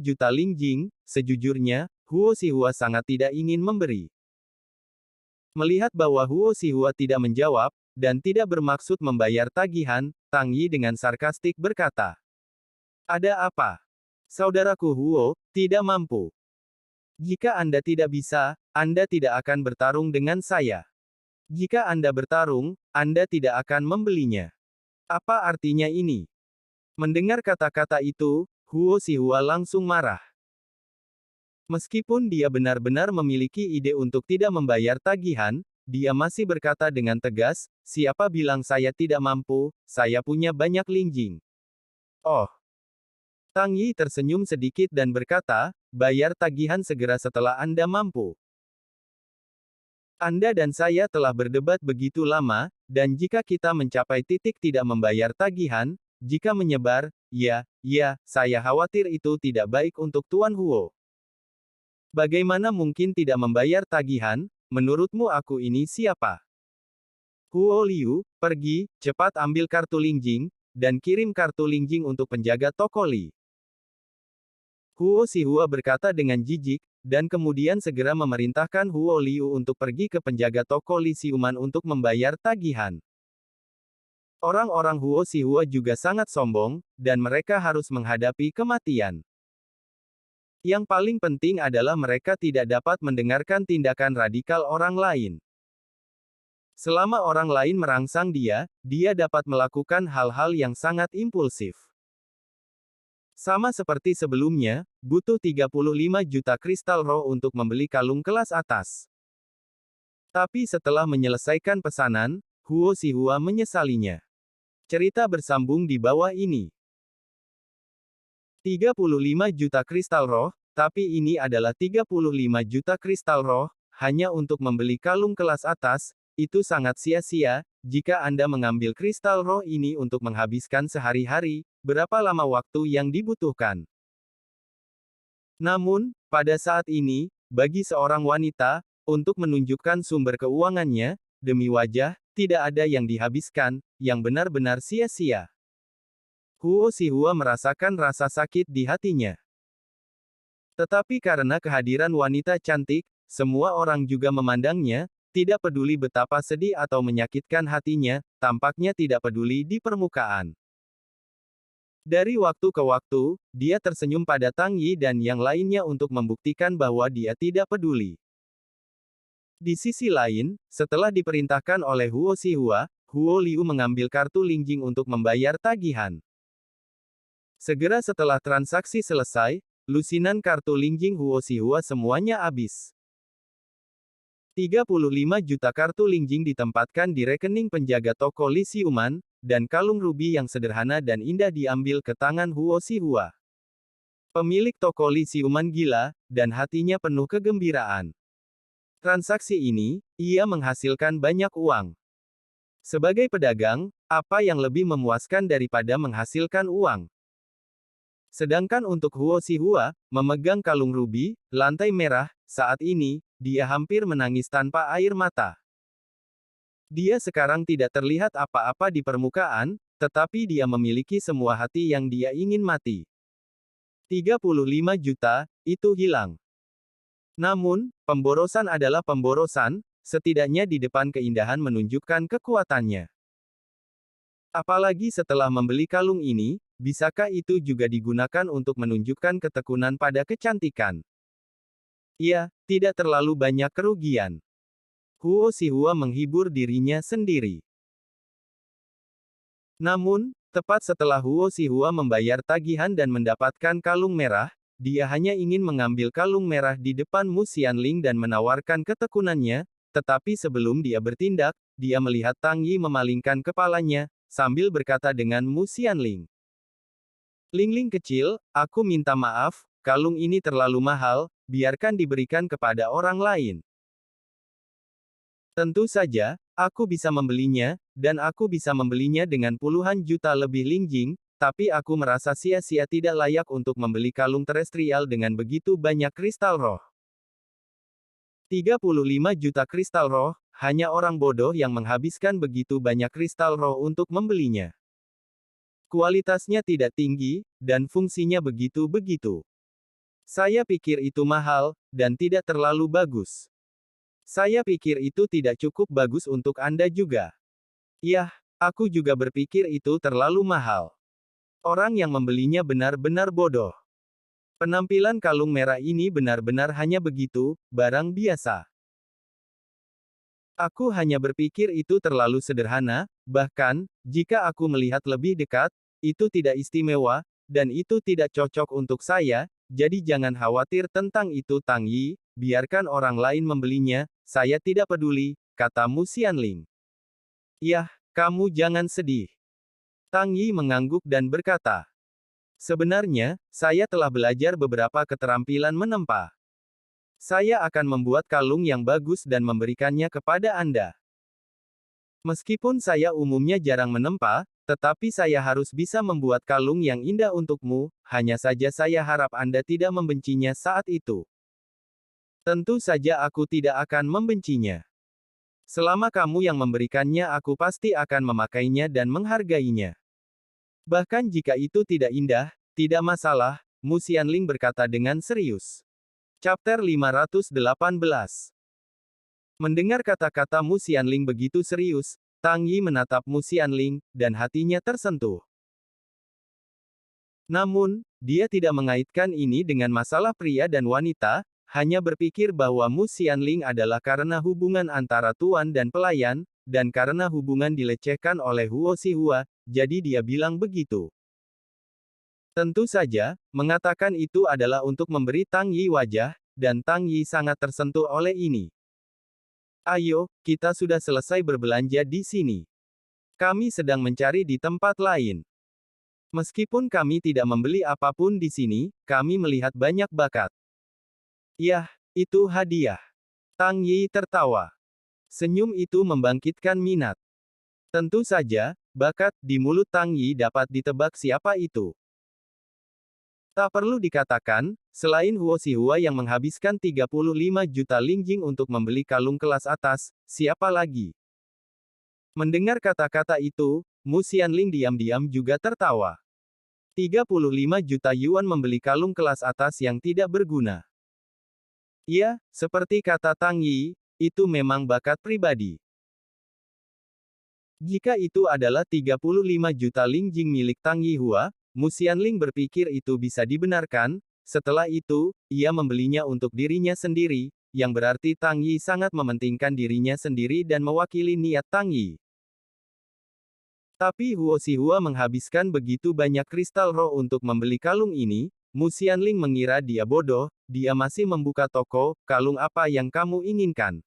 juta lingjing, sejujurnya, Huo Xihua sangat tidak ingin memberi. Melihat bahwa Huo Xihua tidak menjawab, dan tidak bermaksud membayar tagihan, Tang Yi dengan sarkastik berkata. Ada apa? Saudaraku Huo, tidak mampu. Jika Anda tidak bisa, Anda tidak akan bertarung dengan saya. Jika Anda bertarung, Anda tidak akan membelinya. Apa artinya ini? Mendengar kata-kata itu, Huo Xihua langsung marah. Meskipun dia benar-benar memiliki ide untuk tidak membayar tagihan, dia masih berkata dengan tegas, siapa bilang saya tidak mampu, saya punya banyak lingjing. Oh. Tang Yi tersenyum sedikit dan berkata, bayar tagihan segera setelah Anda mampu. Anda dan saya telah berdebat begitu lama, dan jika kita mencapai titik tidak membayar tagihan, jika menyebar, ya, saya khawatir itu tidak baik untuk Tuan Huo. Bagaimana mungkin tidak membayar tagihan? Menurutmu aku ini siapa? Huo Liu, pergi, cepat ambil kartu lingjing, dan kirim kartu lingjing untuk penjaga toko Li. Huo Xihua berkata dengan jijik, dan kemudian segera memerintahkan Huo Liu untuk pergi ke penjaga toko Li Xiuman untuk membayar tagihan. Orang-orang Huo Xihua juga sangat sombong, dan mereka harus menghadapi kematian. Yang paling penting adalah mereka tidak dapat mendengarkan tindakan radikal orang lain. Selama orang lain merangsang dia dapat melakukan hal-hal yang sangat impulsif. Sama seperti sebelumnya, butuh 35 juta kristal roh untuk membeli kalung kelas atas. Tapi setelah menyelesaikan pesanan, Huo Xihua menyesalinya. Cerita bersambung di bawah ini. 35 juta kristal roh, tapi ini adalah 35 juta kristal roh, hanya untuk membeli kalung kelas atas, itu sangat sia-sia. Jika Anda mengambil kristal roh ini untuk menghabiskan sehari-hari, berapa lama waktu yang dibutuhkan? Namun, pada saat ini, bagi seorang wanita, untuk menunjukkan sumber keuangannya, demi wajah, tidak ada yang dihabiskan, yang benar-benar sia-sia. Huo Xihua merasakan rasa sakit di hatinya. Tetapi karena kehadiran wanita cantik, semua orang juga memandangnya, tidak peduli betapa sedih atau menyakitkan hatinya, tampaknya tidak peduli di permukaan. Dari waktu ke waktu, dia tersenyum pada Tang Yi dan yang lainnya untuk membuktikan bahwa dia tidak peduli. Di sisi lain, setelah diperintahkan oleh Huo Xihua, Huo Liu mengambil kartu Lingjing untuk membayar tagihan. Segera setelah transaksi selesai, lusinan kartu Lingjing Huo Xihua semuanya habis. 35 juta kartu Lingjing ditempatkan di rekening penjaga toko Li Xiuman, dan kalung rubi yang sederhana dan indah diambil ke tangan Huo Xihua. Pemilik toko Li Xiuman gila, dan hatinya penuh kegembiraan. Transaksi ini, ia menghasilkan banyak uang. Sebagai pedagang, apa yang lebih memuaskan daripada menghasilkan uang? Sedangkan untuk Huo Xihua, memegang kalung rubi, lantai merah, saat ini, dia hampir menangis tanpa air mata. Dia sekarang tidak terlihat apa-apa di permukaan, tetapi dia memiliki semua hati yang dia ingin mati. 35 juta, itu hilang. Namun, pemborosan adalah pemborosan, setidaknya di depan keindahan menunjukkan kekuatannya. Apalagi setelah membeli kalung ini, bisakah itu juga digunakan untuk menunjukkan ketekunan pada kecantikan? Iya, tidak terlalu banyak kerugian. Huo Xihua menghibur dirinya sendiri. Namun, tepat setelah Huo Xihua membayar tagihan dan mendapatkan kalung merah, dia hanya ingin mengambil kalung merah di depan Mu Xianling dan menawarkan ketekunannya, tetapi sebelum dia bertindak, dia melihat Tang Yi memalingkan kepalanya, sambil berkata dengan Mu Xianling. Lingling kecil, aku minta maaf, kalung ini terlalu mahal, biarkan diberikan kepada orang lain. Tentu saja, aku bisa membelinya, dan aku bisa membelinya dengan puluhan juta lebih lingjing, tapi aku merasa sia-sia tidak layak untuk membeli kalung terestrial dengan begitu banyak kristal roh. 35 juta kristal roh, hanya orang bodoh yang menghabiskan begitu banyak kristal roh untuk membelinya. Kualitasnya tidak tinggi, dan fungsinya begitu-begitu. Saya pikir itu mahal, dan tidak terlalu bagus. Saya pikir itu tidak cukup bagus untuk Anda juga. Yah, aku juga berpikir itu terlalu mahal. Orang yang membelinya benar-benar bodoh. Penampilan kalung merah ini benar-benar hanya begitu, barang biasa. Aku hanya berpikir itu terlalu sederhana, bahkan, jika aku melihat lebih dekat, itu tidak istimewa, dan itu tidak cocok untuk saya, jadi jangan khawatir tentang itu Tang Yi, biarkan orang lain membelinya, saya tidak peduli, kata Mu Xianling. Yah, kamu jangan sedih. Tang Yi mengangguk dan berkata. Sebenarnya, saya telah belajar beberapa keterampilan menempa. Saya akan membuat kalung yang bagus dan memberikannya kepada Anda. Meskipun saya umumnya jarang menempa, tetapi saya harus bisa membuat kalung yang indah untukmu, hanya saja saya harap Anda tidak membencinya saat itu. Tentu saja aku tidak akan membencinya. Selama kamu yang memberikannya aku pasti akan memakainya dan menghargainya. Bahkan jika itu tidak indah, tidak masalah, Mu Xianling berkata dengan serius. Chapter 518. Mendengar kata-kata Mu Xianling begitu serius, Tang Yi menatap Mu Xianling, dan hatinya tersentuh. Namun, dia tidak mengaitkan ini dengan masalah pria dan wanita, hanya berpikir bahwa Mu Xianling adalah karena hubungan antara tuan dan pelayan, dan karena hubungan dilecehkan oleh Huo Xihua, jadi dia bilang begitu. Tentu saja, mengatakan itu adalah untuk memberi Tang Yi wajah, dan Tang Yi sangat tersentuh oleh ini. Ayo, kita sudah selesai berbelanja di sini. Kami sedang mencari di tempat lain. Meskipun kami tidak membeli apapun di sini, kami melihat banyak bakat. Yah, itu hadiah. Tang Yi tertawa. Senyum itu membangkitkan minat. Tentu saja, bakat di mulut Tang Yi dapat ditebak siapa itu. Tak perlu dikatakan, selain Huo Xihua yang menghabiskan 35 juta lingjing untuk membeli kalung kelas atas, siapa lagi? Mendengar kata-kata itu, Mu Xianling diam-diam juga tertawa. 35 juta yuan membeli kalung kelas atas yang tidak berguna. Ya, seperti kata Tang Yi, itu memang bakat pribadi. Jika itu adalah 35 juta lingjing milik Tang Yihua, Mu Xianling berpikir itu bisa dibenarkan. Setelah itu, ia membelinya untuk dirinya sendiri, yang berarti Tang Yi sangat mementingkan dirinya sendiri dan mewakili niat Tang Yi. Tapi Huo Xihua menghabiskan begitu banyak kristal roh untuk membeli kalung ini. Mu Xianling mengira dia bodoh, dia masih membuka toko, kalung apa yang kamu inginkan?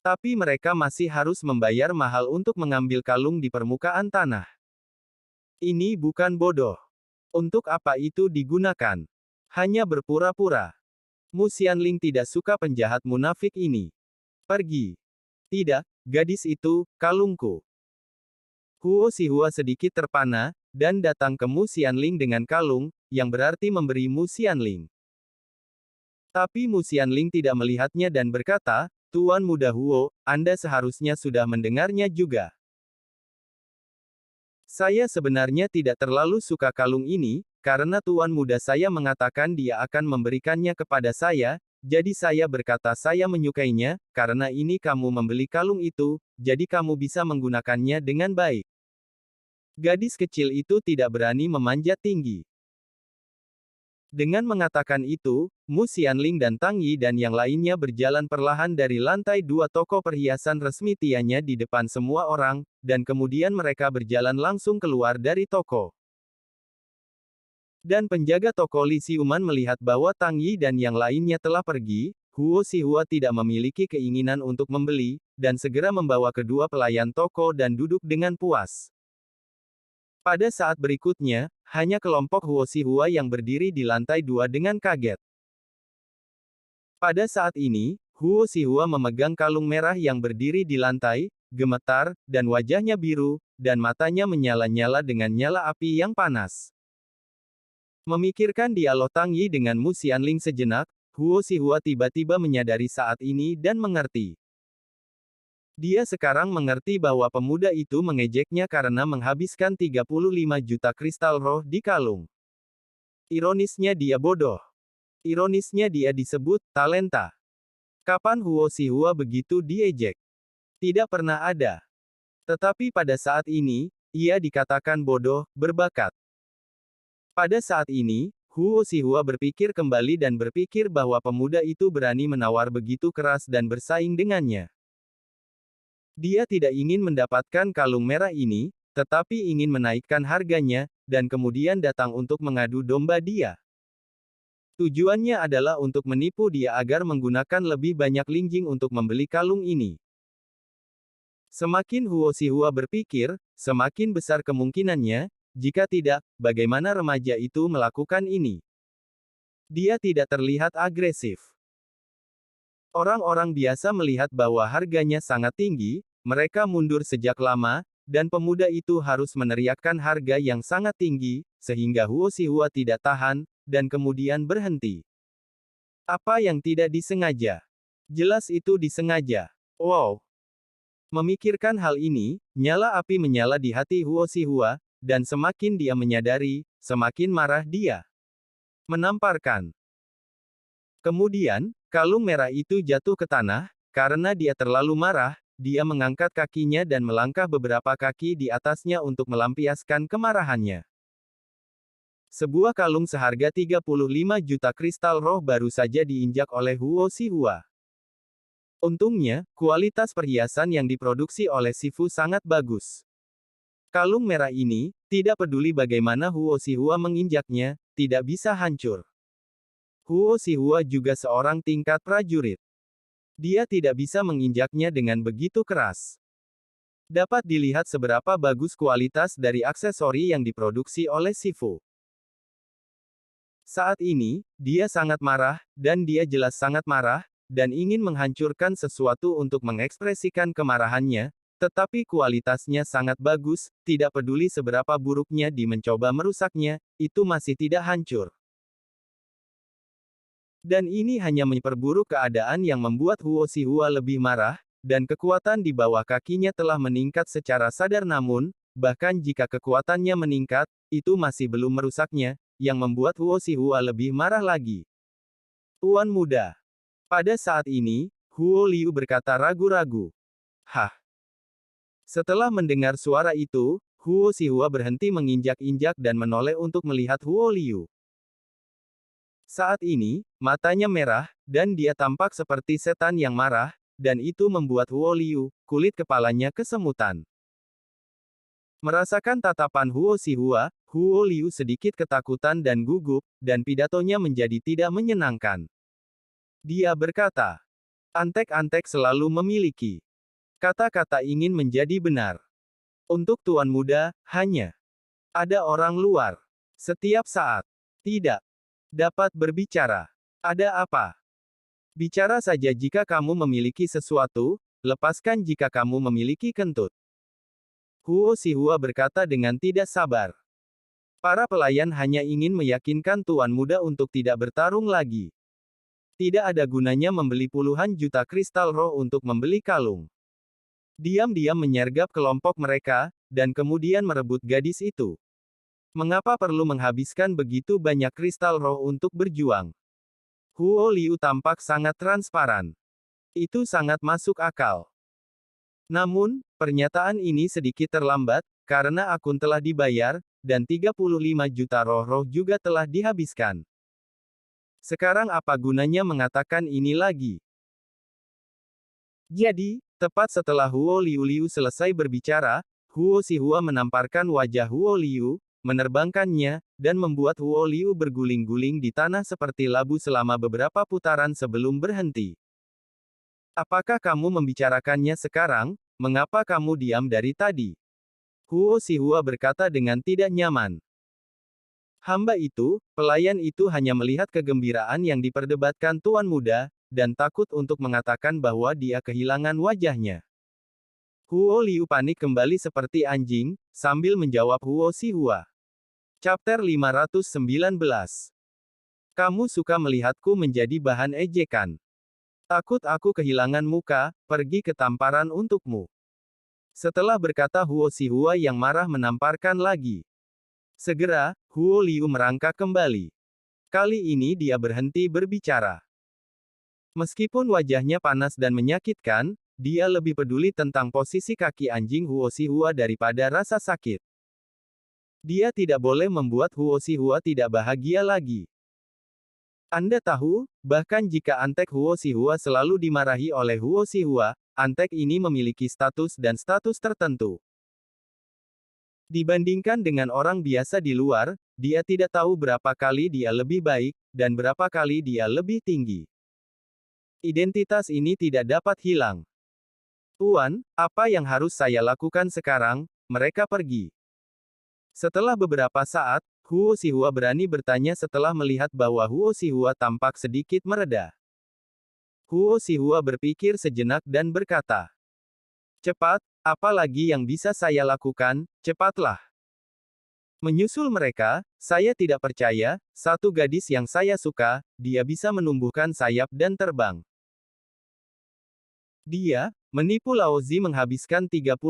Tapi mereka masih harus membayar mahal untuk mengambil kalung di permukaan tanah. Ini bukan bodoh. Untuk apa itu digunakan? Hanya berpura-pura. Mu Xianling tidak suka penjahat munafik ini. Pergi. Tidak, gadis itu, kalungku. Huo Xihua sedikit terpana, dan datang ke Mu Xianling dengan kalung, yang berarti memberi Mu Xianling. Tapi Mu Xianling tidak melihatnya dan berkata, Tuan Muda Huo, Anda seharusnya sudah mendengarnya juga. Saya sebenarnya tidak terlalu suka kalung ini, karena tuan muda saya mengatakan dia akan memberikannya kepada saya, jadi saya berkata saya menyukainya, karena ini kamu membeli kalung itu, jadi kamu bisa menggunakannya dengan baik. Gadis kecil itu tidak berani memanjat tinggi. Dengan mengatakan itu, Mu Xianling dan Tang Yi dan yang lainnya berjalan perlahan dari lantai 2 toko perhiasan resmi Tianya di depan semua orang, dan kemudian mereka berjalan langsung keluar dari toko. Dan penjaga toko Li Xiuman melihat bahwa Tang Yi dan yang lainnya telah pergi, Huo Xihua tidak memiliki keinginan untuk membeli, dan segera membawa kedua pelayan toko dan duduk dengan puas. Pada saat berikutnya, hanya kelompok Huo Xihua yang berdiri di lantai 2 dengan kaget. Pada saat ini, Huo Xihua memegang kalung merah yang berdiri di lantai, gemetar, dan wajahnya biru, dan matanya menyala-nyala dengan nyala api yang panas. Memikirkan dialog Tang Yi dengan Mu Xianling sejenak, Huo Xihua tiba-tiba menyadari saat ini dan mengerti. Dia sekarang mengerti bahwa pemuda itu mengejeknya karena menghabiskan 35 juta kristal roh di kalung. Ironisnya dia bodoh. Ironisnya dia disebut talenta. Kapan Huo Xihua begitu diejek? Tidak pernah ada. Tetapi pada saat ini, ia dikatakan bodoh, berbakat. Pada saat ini, Huo Xihua berpikir kembali dan berpikir bahwa pemuda itu berani menawar begitu keras dan bersaing dengannya. Dia tidak ingin mendapatkan kalung merah ini, tetapi ingin menaikkan harganya, dan kemudian datang untuk mengadu domba dia. Tujuannya adalah untuk menipu dia agar menggunakan lebih banyak lingjing untuk membeli kalung ini. Semakin Huo Xihua berpikir, semakin besar kemungkinannya, jika tidak, bagaimana remaja itu melakukan ini. Dia tidak terlihat agresif. Orang-orang biasa melihat bahwa harganya sangat tinggi, mereka mundur sejak lama, dan pemuda itu harus meneriakkan harga yang sangat tinggi, sehingga Huo Xihua tidak tahan, dan kemudian berhenti. Apa yang tidak disengaja? Jelas itu disengaja. Wow! Memikirkan hal ini, nyala api menyala di hati Huo Xihua, dan semakin dia menyadari, semakin marah dia. Menamparkan. Kemudian, kalung merah itu jatuh ke tanah, karena dia terlalu marah, dia mengangkat kakinya dan melangkah beberapa kaki di atasnya untuk melampiaskan kemarahannya. Sebuah kalung seharga 35 juta kristal roh baru saja diinjak oleh Huo Xihua. Untungnya, kualitas perhiasan yang diproduksi oleh Sifu sangat bagus. Kalung merah ini, tidak peduli bagaimana Huo Xihua menginjaknya, tidak bisa hancur. Huo Xihua juga seorang tingkat prajurit. Dia tidak bisa menginjaknya dengan begitu keras. Dapat dilihat seberapa bagus kualitas dari aksesori yang diproduksi oleh Sifu. Saat ini, dia sangat marah, dan dia jelas sangat marah, dan ingin menghancurkan sesuatu untuk mengekspresikan kemarahannya, tetapi kualitasnya sangat bagus, tidak peduli seberapa buruknya di mencoba merusaknya, itu masih tidak hancur. Dan ini hanya memperburuk keadaan yang membuat Huo Xihua lebih marah, dan kekuatan di bawah kakinya telah meningkat secara sadar namun, bahkan jika kekuatannya meningkat, itu masih belum merusaknya, yang membuat Huo Xihua lebih marah lagi. Tuan muda. Pada saat ini, Huo Liu berkata ragu-ragu. Hah? Setelah mendengar suara itu, Huo Xihua berhenti menginjak-injak dan menoleh untuk melihat Huo Liu. Saat ini, matanya merah, dan dia tampak seperti setan yang marah, dan itu membuat Huo Liu, kulit kepalanya kesemutan. Merasakan tatapan Huo Xihua, Huo Liu sedikit ketakutan dan gugup, dan pidatonya menjadi tidak menyenangkan. Dia berkata, antek-antek selalu memiliki kata-kata ingin menjadi benar. Untuk tuan muda, hanya ada orang luar. Setiap saat. Tidak dapat berbicara. Ada apa? Bicara saja jika kamu memiliki sesuatu, lepaskan jika kamu memiliki kentut. Huo Xihua berkata dengan tidak sabar. Para pelayan hanya ingin meyakinkan tuan muda untuk tidak bertarung lagi. Tidak ada gunanya membeli puluhan juta kristal roh untuk membeli kalung. Diam-diam menyergap kelompok mereka, dan kemudian merebut gadis itu. Mengapa perlu menghabiskan begitu banyak kristal roh untuk berjuang? Huo Liu tampak sangat transparan. Itu sangat masuk akal. Namun, pernyataan ini sedikit terlambat, karena akun telah dibayar, dan 35 juta roh-roh juga telah dihabiskan. Sekarang apa gunanya mengatakan ini lagi? Jadi, tepat setelah Huo Liu selesai berbicara, Huo Xihua menamparkan wajah Huo Liu, menerbangkannya, dan membuat Huo Liu berguling-guling di tanah seperti labu selama beberapa putaran sebelum berhenti. Apakah kamu membicarakannya sekarang? Mengapa kamu diam dari tadi? Huo Xihua berkata dengan tidak nyaman. Hamba itu, pelayan itu hanya melihat kegembiraan yang diperdebatkan tuan muda, dan takut untuk mengatakan bahwa dia kehilangan wajahnya. Huo Liu panik kembali seperti anjing, sambil menjawab Huo Xihua. Chapter 519. Kamu suka melihatku menjadi bahan ejekan. Takut aku kehilangan muka, pergi ke tamparan untukmu. Setelah berkata Huo Xihua yang marah menamparkan lagi. Segera, Huo Liu merangkak kembali. Kali ini dia berhenti berbicara. Meskipun wajahnya panas dan menyakitkan, dia lebih peduli tentang posisi kaki anjing Huo Xihua daripada rasa sakit. Dia tidak boleh membuat Huo Xihua tidak bahagia lagi. Anda tahu, bahkan jika antek Huo Xihua selalu dimarahi oleh Huo Xihua, antek ini memiliki status dan status tertentu. Dibandingkan dengan orang biasa di luar, dia tidak tahu berapa kali dia lebih baik, dan berapa kali dia lebih tinggi. Identitas ini tidak dapat hilang. Tuan, apa yang harus saya lakukan sekarang? Mereka pergi. Setelah beberapa saat, Huo Xihua berani bertanya setelah melihat bahwa Huo Xihua tampak sedikit mereda. Huo Xihua berpikir sejenak dan berkata, cepat, apa lagi yang bisa saya lakukan? Cepatlah. Menyusul mereka, saya tidak percaya, satu gadis yang saya suka, dia bisa menumbuhkan sayap dan terbang. Dia menipu Lao Zi menghabiskan 35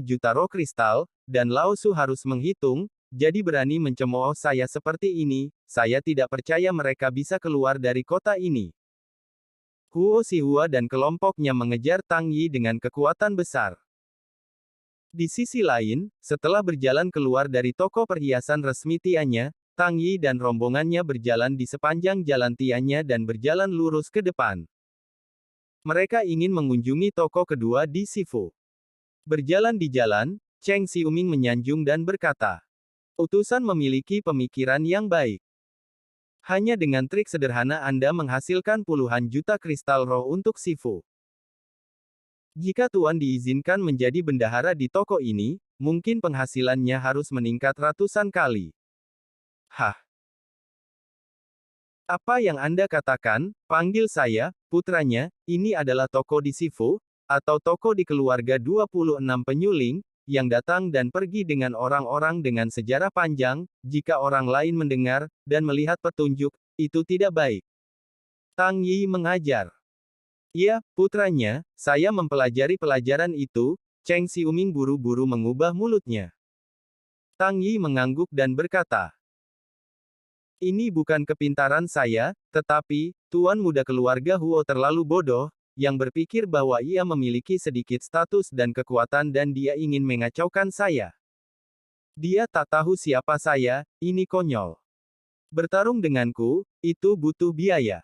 juta roh kristal, dan Lao Su harus menghitung, jadi berani mencemooh saya seperti ini, saya tidak percaya mereka bisa keluar dari kota ini. Huo Xihua dan kelompoknya mengejar Tang Yi dengan kekuatan besar. Di sisi lain, setelah berjalan keluar dari toko perhiasan resmi Tiannya, Tang Yi dan rombongannya berjalan di sepanjang jalan Tiannya dan berjalan lurus ke depan. Mereka ingin mengunjungi toko kedua di Sifu. Berjalan di jalan, Cheng Xiuming menyanjung dan berkata, utusan memiliki pemikiran yang baik. Hanya dengan trik sederhana Anda menghasilkan puluhan juta kristal roh untuk Sifu. Jika Tuan diizinkan menjadi bendahara di toko ini, mungkin penghasilannya harus meningkat ratusan kali. Hah? Apa yang Anda katakan? Panggil saya, putranya, ini adalah toko di Sifu, atau toko di keluarga 26 penyuling, yang datang dan pergi dengan orang-orang dengan sejarah panjang, jika orang lain mendengar, dan melihat petunjuk, itu tidak baik. Tang Yi mengajar. Ya, putranya, saya mempelajari pelajaran itu. Cheng Xiuming buru-buru mengubah mulutnya. Tang Yi mengangguk dan berkata, ini bukan kepintaran saya, tetapi, tuan muda keluarga Huo terlalu bodoh, yang berpikir bahwa ia memiliki sedikit status dan kekuatan dan dia ingin mengacaukan saya. Dia tak tahu siapa saya, ini konyol. Bertarung denganku, itu butuh biaya.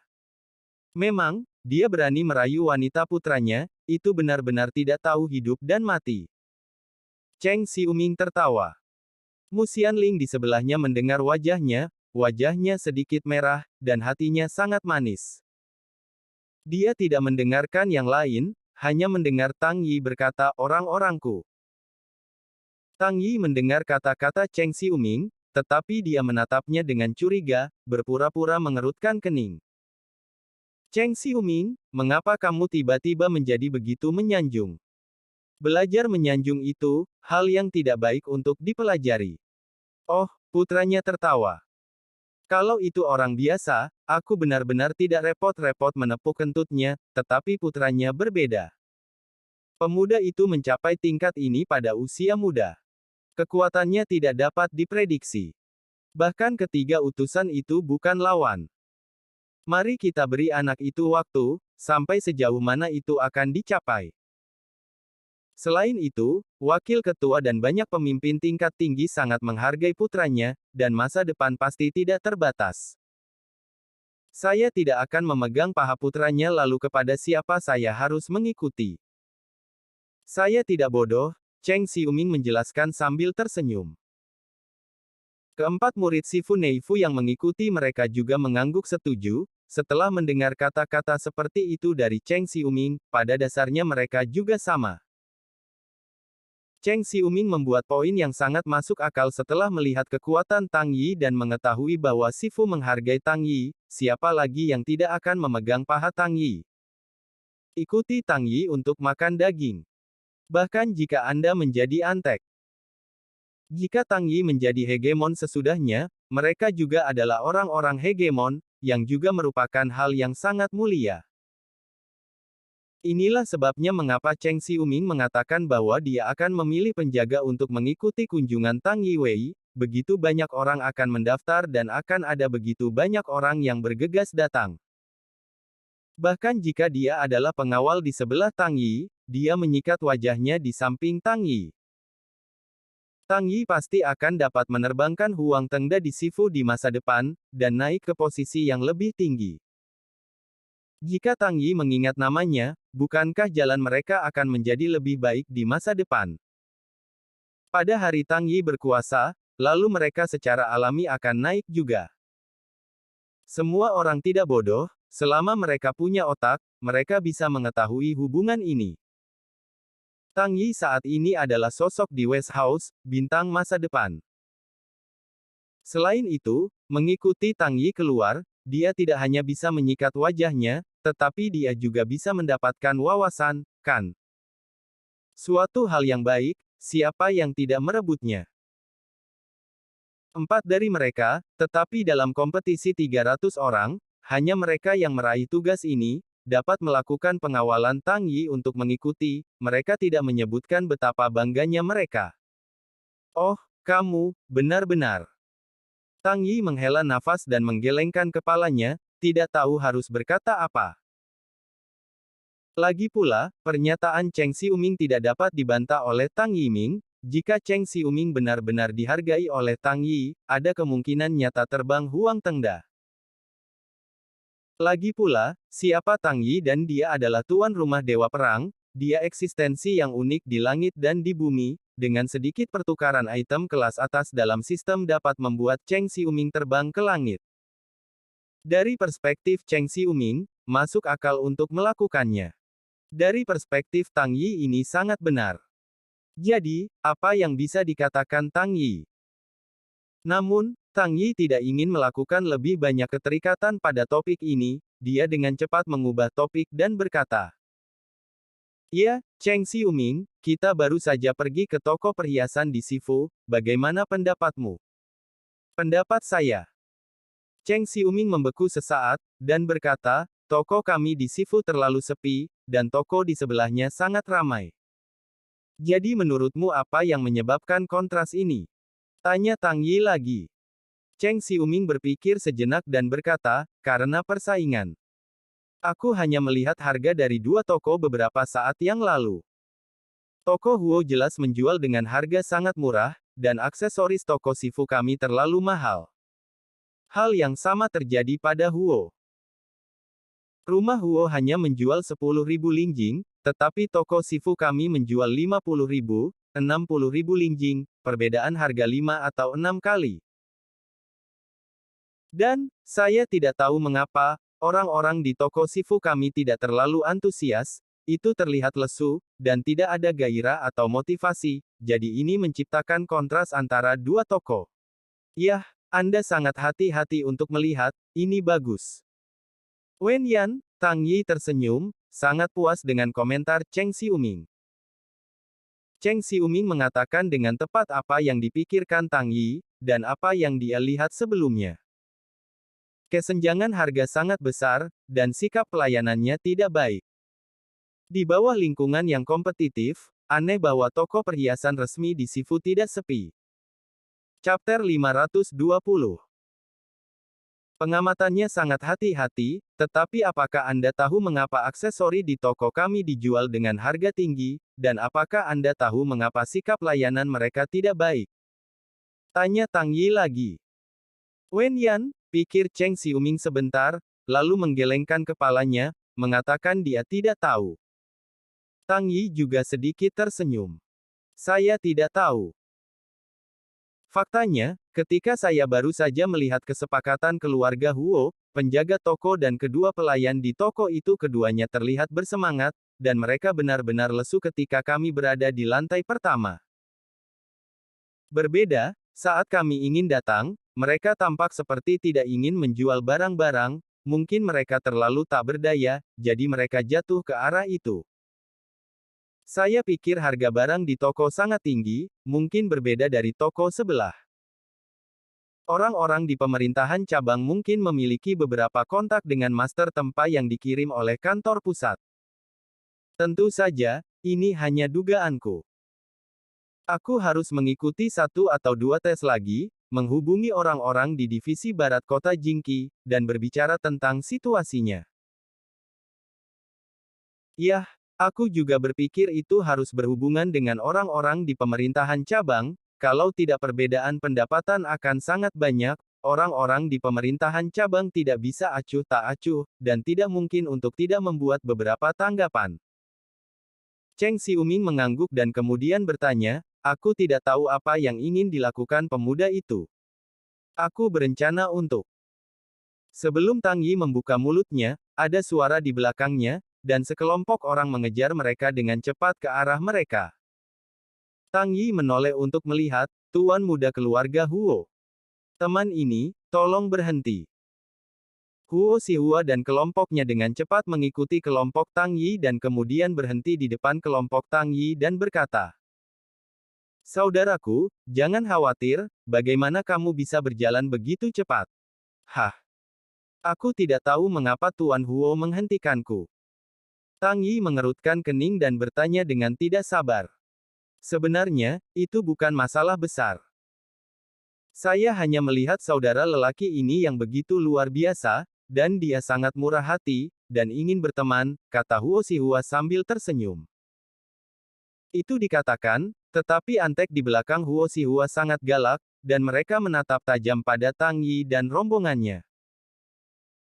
Memang, dia berani merayu wanita putranya, itu benar-benar tidak tahu hidup dan mati. Cheng Xiuming tertawa. Mu Xianling di sebelahnya mendengar wajahnya sedikit merah, dan hatinya sangat manis. Dia tidak mendengarkan yang lain, hanya mendengar Tang Yi berkata orang-orangku. Tang Yi mendengar kata-kata Cheng Xiuming, tetapi dia menatapnya dengan curiga, berpura-pura mengerutkan kening. Cheng Xiuming, mengapa kamu tiba-tiba menjadi begitu menyanjung? Belajar menyanjung itu, hal yang tidak baik untuk dipelajari. Oh, putranya tertawa. Kalau itu orang biasa, aku benar-benar tidak repot-repot menepuk kentutnya, tetapi putranya berbeda. Pemuda itu mencapai tingkat ini pada usia muda. Kekuatannya tidak dapat diprediksi. Bahkan ketiga utusan itu bukan lawan. Mari kita beri anak itu waktu, sampai sejauh mana itu akan dicapai. Selain itu, wakil ketua dan banyak pemimpin tingkat tinggi sangat menghargai putranya, dan masa depan pasti tidak terbatas. Saya tidak akan memegang paha putranya lalu kepada siapa saya harus mengikuti. Saya tidak bodoh, Cheng Xiuming menjelaskan sambil tersenyum. Keempat murid Sifu Neifu yang mengikuti mereka juga mengangguk setuju. Setelah mendengar kata-kata seperti itu dari Cheng Xiuming, pada dasarnya mereka juga sama. Cheng Xiuming membuat poin yang sangat masuk akal setelah melihat kekuatan Tang Yi dan mengetahui bahwa Sifu menghargai Tang Yi, siapa lagi yang tidak akan memegang paha Tang Yi. Ikuti Tang Yi untuk makan daging. Bahkan jika Anda menjadi antek. Jika Tang Yi menjadi hegemon sesudahnya, mereka juga adalah orang-orang hegemon, yang juga merupakan hal yang sangat mulia. Inilah sebabnya mengapa Cheng Xiuming mengatakan bahwa dia akan memilih penjaga untuk mengikuti kunjungan Tang Yi Wei, begitu banyak orang akan mendaftar dan akan ada begitu banyak orang yang bergegas datang. Bahkan jika dia adalah pengawal di sebelah Tang Yi, dia menyikat wajahnya di samping Tang Yi. Tang Yi pasti akan dapat menerbangkan Huang Tengda di Sifu di masa depan, dan naik ke posisi yang lebih tinggi. Jika Tang Yi mengingat namanya, bukankah jalan mereka akan menjadi lebih baik di masa depan? Pada hari Tang Yi berkuasa, lalu mereka secara alami akan naik juga. Semua orang tidak bodoh, selama mereka punya otak, mereka bisa mengetahui hubungan ini. Tang Yi saat ini adalah sosok di West House, bintang masa depan. Selain itu, mengikuti Tang Yi keluar, dia tidak hanya bisa menyikat wajahnya, tetapi dia juga bisa mendapatkan wawasan, kan? Suatu hal yang baik, siapa yang tidak merebutnya? 4 dari mereka, tetapi dalam kompetisi 300 orang, hanya mereka yang meraih tugas ini, dapat melakukan pengawalan Tang Yi untuk mengikuti, mereka tidak menyebutkan betapa bangganya mereka. Oh, kamu, benar-benar. Tang Yi menghela nafas dan menggelengkan kepalanya, tidak tahu harus berkata apa. Lagi pula, pernyataan Cheng Xiuming tidak dapat dibantah oleh Tang Yiming, jika Cheng Xiuming benar-benar dihargai oleh Tang Yi, ada kemungkinan nyata terbang Huang Tengda. Lagi pula, siapa Tang Yi dan dia adalah tuan rumah Dewa Perang, dia eksistensi yang unik di langit dan di bumi, dengan sedikit pertukaran item kelas atas dalam sistem dapat membuat Cheng Xiuming terbang ke langit. Dari perspektif Cheng Xiuming, masuk akal untuk melakukannya. Dari perspektif Tang Yi ini sangat benar. Jadi, apa yang bisa dikatakan Tang Yi? Namun, Tang Yi tidak ingin melakukan lebih banyak keterikatan pada topik ini, dia dengan cepat mengubah topik dan berkata, "Ya, Cheng Xiuming, kita baru saja pergi ke toko perhiasan di Sifu, bagaimana pendapatmu?" Pendapat saya. Cheng Xiuming membeku sesaat, dan berkata, "Toko kami di Sifu terlalu sepi, dan toko di sebelahnya sangat ramai. Jadi menurutmu apa yang menyebabkan kontras ini?" Tanya Tang Yi lagi. Cheng Xiuming berpikir sejenak dan berkata, "Karena persaingan. Aku hanya melihat harga dari dua toko beberapa saat yang lalu. Toko Huo jelas menjual dengan harga sangat murah, dan aksesoris toko Sifu kami terlalu mahal. Hal yang sama terjadi pada Huo. Rumah Huo hanya menjual 10.000 linjing, tetapi toko Sifu kami menjual 50.000, 60.000 linjing, perbedaan harga 5 atau 6 kali. Dan, saya tidak tahu mengapa, orang-orang di toko Sifu kami tidak terlalu antusias, itu terlihat lesu, dan tidak ada gairah atau motivasi, jadi ini menciptakan kontras antara dua toko. Yah, Anda sangat hati-hati untuk melihat, ini bagus." Wen Yan, Tang Yi tersenyum, sangat puas dengan komentar Cheng Xiuming. Cheng Xiuming mengatakan dengan tepat apa yang dipikirkan Tang Yi, dan apa yang dia lihat sebelumnya. Kesenjangan harga sangat besar, dan sikap pelayanannya tidak baik. Di bawah lingkungan yang kompetitif, aneh bahwa toko perhiasan resmi di Sifu tidak sepi. Chapter 520. Pengamatannya sangat hati-hati, tetapi apakah Anda tahu mengapa aksesori di toko kami dijual dengan harga tinggi, dan apakah Anda tahu mengapa sikap layanan mereka tidak baik? Tanya Tang Yi lagi. Wen Yan, pikir Cheng Xiuming sebentar, lalu menggelengkan kepalanya, mengatakan dia tidak tahu. Tang Yi juga sedikit tersenyum. Saya tidak tahu. Faktanya, ketika saya baru saja melihat kesepakatan keluarga Huo, penjaga toko dan kedua pelayan di toko itu keduanya terlihat bersemangat, dan mereka benar-benar lesu ketika kami berada di lantai pertama. Berbeda, saat kami ingin datang, mereka tampak seperti tidak ingin menjual barang-barang, mungkin mereka terlalu tak berdaya, jadi mereka jatuh ke arah itu. Saya pikir harga barang di toko sangat tinggi, mungkin berbeda dari toko sebelah. Orang-orang di pemerintahan cabang mungkin memiliki beberapa kontak dengan master tempa yang dikirim oleh kantor pusat. Tentu saja, ini hanya dugaanku. Aku harus mengikuti satu atau dua tes lagi, menghubungi orang-orang di divisi barat kota Jingqi, dan berbicara tentang situasinya. Yah, aku juga berpikir itu harus berhubungan dengan orang-orang di pemerintahan cabang, kalau tidak perbedaan pendapatan akan sangat banyak, orang-orang di pemerintahan cabang tidak bisa acuh tak acuh, dan tidak mungkin untuk tidak membuat beberapa tanggapan. Cheng Xiuming mengangguk dan kemudian bertanya, "Aku tidak tahu apa yang ingin dilakukan pemuda itu. Aku berencana untuk..." Sebelum Tang Yi membuka mulutnya, ada suara di belakangnya, dan sekelompok orang mengejar mereka dengan cepat ke arah mereka. Tang Yi menoleh untuk melihat, tuan muda keluarga Huo. "Teman ini, tolong berhenti." Huo Xihua dan kelompoknya dengan cepat mengikuti kelompok Tang Yi dan kemudian berhenti di depan kelompok Tang Yi dan berkata, "Saudaraku, jangan khawatir, bagaimana kamu bisa berjalan begitu cepat?" "Hah? Aku tidak tahu mengapa Tuan Huo menghentikanku." Tang Yi mengerutkan kening dan bertanya dengan tidak sabar. "Sebenarnya, itu bukan masalah besar. Saya hanya melihat saudara lelaki ini yang begitu luar biasa, dan dia sangat murah hati, dan ingin berteman," kata Huo Xihua sambil tersenyum. Itu dikatakan, tetapi Antek di belakang Huo Xihua sangat galak, dan mereka menatap tajam pada Tang Yi dan rombongannya.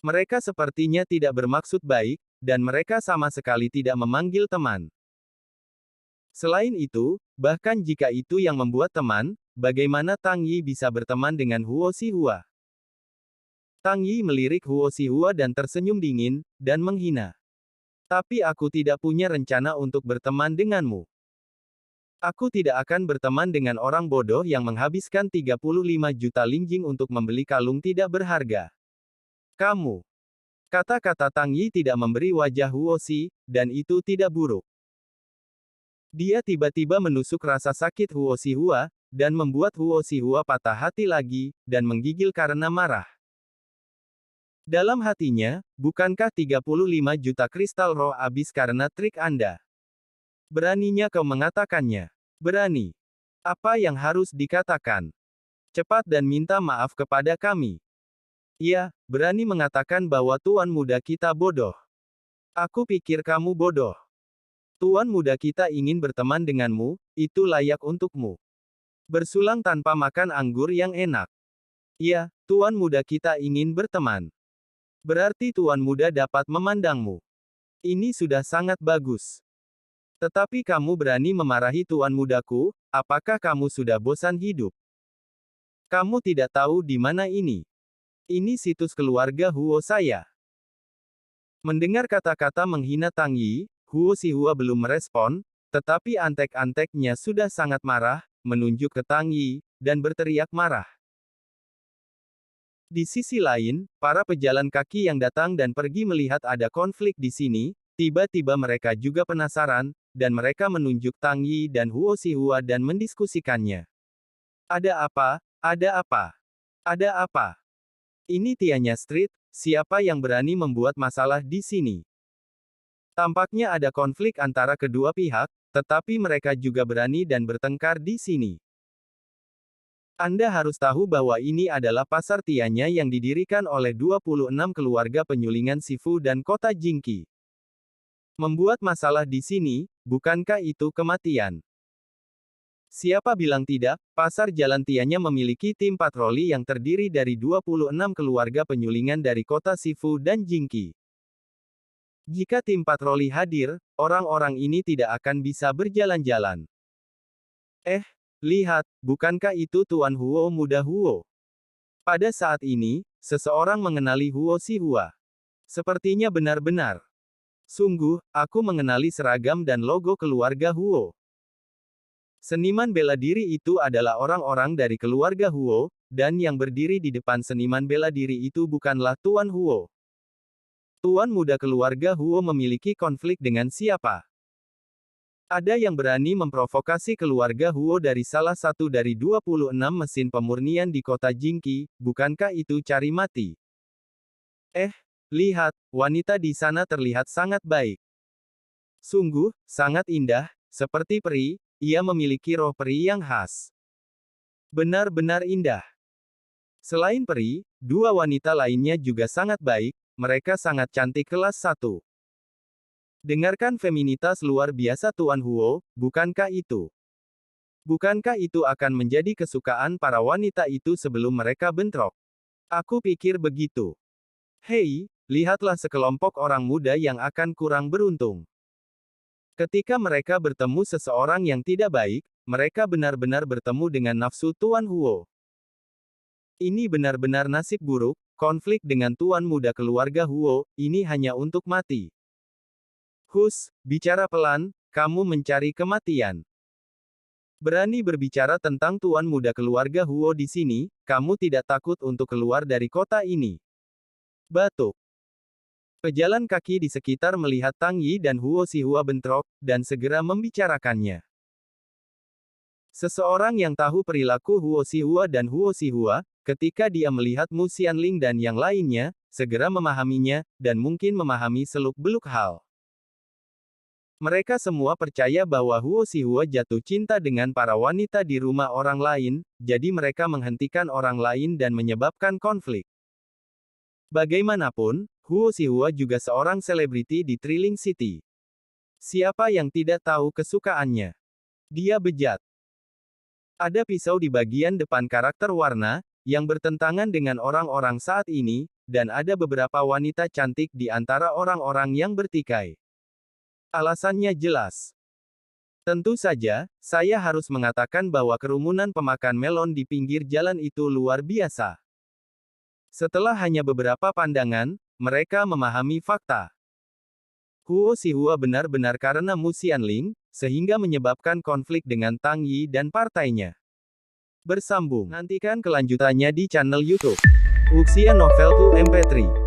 Mereka sepertinya tidak bermaksud baik, dan mereka sama sekali tidak memanggil teman. Selain itu, bahkan jika itu yang membuat teman, bagaimana Tang Yi bisa berteman dengan Huo Xihua? Tang Yi melirik Huo Xihua dan tersenyum dingin, dan menghina. Tapi aku tidak punya rencana untuk berteman denganmu. Aku tidak akan berteman dengan orang bodoh yang menghabiskan 35 juta lingjing untuk membeli kalung tidak berharga. Kamu. Kata-kata Tang Yi tidak memberi wajah Huo Xi, dan itu tidak buruk. Dia tiba-tiba menusuk rasa sakit Huo Xi Hua, dan membuat Huo Xi Hua patah hati lagi, dan menggigil karena marah. Dalam hatinya, bukankah 35 juta kristal roh habis karena trik Anda? Beraninya kau mengatakannya. Berani. Apa yang harus dikatakan? Cepat dan minta maaf kepada kami. Iya, berani mengatakan bahwa tuan muda kita bodoh. Aku pikir kamu bodoh. Tuan muda kita ingin berteman denganmu, itu layak untukmu. Bersulang tanpa makan anggur yang enak. Iya, tuan muda kita ingin berteman. Berarti tuan muda dapat memandangmu. Ini sudah sangat bagus. Tetapi kamu berani memarahi tuan mudaku, apakah kamu sudah bosan hidup? Kamu tidak tahu di mana ini. Ini situs keluarga Huo saya. Mendengar kata-kata menghina Tang Yi, Huo Xihua belum merespon, tetapi antek-anteknya sudah sangat marah, menunjuk ke Tang Yi, dan berteriak marah. Di sisi lain, para pejalan kaki yang datang dan pergi melihat ada konflik di sini, tiba-tiba mereka juga penasaran, dan mereka menunjuk Tang Yi dan Huo Xihua dan mendiskusikannya. Ada apa? Ada apa? Ada apa? Ini Tianya Street, siapa yang berani membuat masalah di sini? Tampaknya ada konflik antara kedua pihak, tetapi mereka juga berani dan bertengkar di sini. Anda harus tahu bahwa ini adalah pasar Tianya yang didirikan oleh 26 keluarga penyulingan Sifu dan kota Jingqi. Membuat masalah di sini, bukankah itu kematian? Siapa bilang tidak, pasar Jalan Tianya memiliki tim patroli yang terdiri dari 26 keluarga penyulingan dari kota Sifu dan Jingqi. Jika tim patroli hadir, orang-orang ini tidak akan bisa berjalan-jalan. Lihat, bukankah itu Tuan Huo muda Huo? Pada saat ini, seseorang mengenali Huo Xihua. Sepertinya benar-benar. Sungguh, aku mengenali seragam dan logo keluarga Huo. Seniman bela diri itu adalah orang-orang dari keluarga Huo, dan yang berdiri di depan seniman bela diri itu bukanlah Tuan Huo. Tuan muda keluarga Huo memiliki konflik dengan siapa? Ada yang berani memprovokasi keluarga Huo dari salah satu dari 26 mesin pemurnian di kota Jingqi, bukankah itu cari mati? Lihat, wanita di sana terlihat sangat baik. Sungguh, sangat indah, seperti peri. Ia memiliki roh peri yang khas. Benar-benar indah. Selain peri, dua wanita lainnya juga sangat baik, mereka sangat cantik kelas 1. Dengarkan feminitas luar biasa Tuan Huo, bukankah itu? Bukankah itu akan menjadi kesukaan para wanita itu sebelum mereka bentrok? Aku pikir begitu. Hei, lihatlah sekelompok orang muda yang akan kurang beruntung. Ketika mereka bertemu seseorang yang tidak baik, mereka benar-benar bertemu dengan nafsu Tuan Huo. Ini benar-benar nasib buruk, konflik dengan tuan muda keluarga Huo, ini hanya untuk mati. Bicara pelan, kamu mencari kematian. Berani berbicara tentang tuan muda keluarga Huo di sini, kamu tidak takut untuk keluar dari kota ini. Batuk. Pejalan kaki di sekitar melihat Tang Yi dan Huo Xihua bentrok, dan segera membicarakannya. Seseorang yang tahu perilaku Huo Xihua dan Huo Xihua, ketika dia melihat Mu Xianling dan yang lainnya, segera memahaminya, dan mungkin memahami seluk-beluk hal. Mereka semua percaya bahwa Huo Xihua jatuh cinta dengan para wanita di rumah orang lain, jadi mereka menghentikan orang lain dan menyebabkan konflik. Bagaimanapun, Huo Xihua juga seorang selebriti di Trilling City. Siapa yang tidak tahu kesukaannya? Dia bejat. Ada pisau di bagian depan karakter warna, yang bertentangan dengan orang-orang saat ini, dan ada beberapa wanita cantik di antara orang-orang yang bertikai. Alasannya jelas. Tentu saja, saya harus mengatakan bahwa kerumunan pemakan melon di pinggir jalan itu luar biasa. Setelah hanya beberapa pandangan, mereka memahami fakta. Huo Xihua benar-benar karena Mu Xianling, sehingga menyebabkan konflik dengan Tang Yi dan partainya. Bersambung. Nantikan kelanjutannya di channel YouTube Wuxia Novel 2 MP3.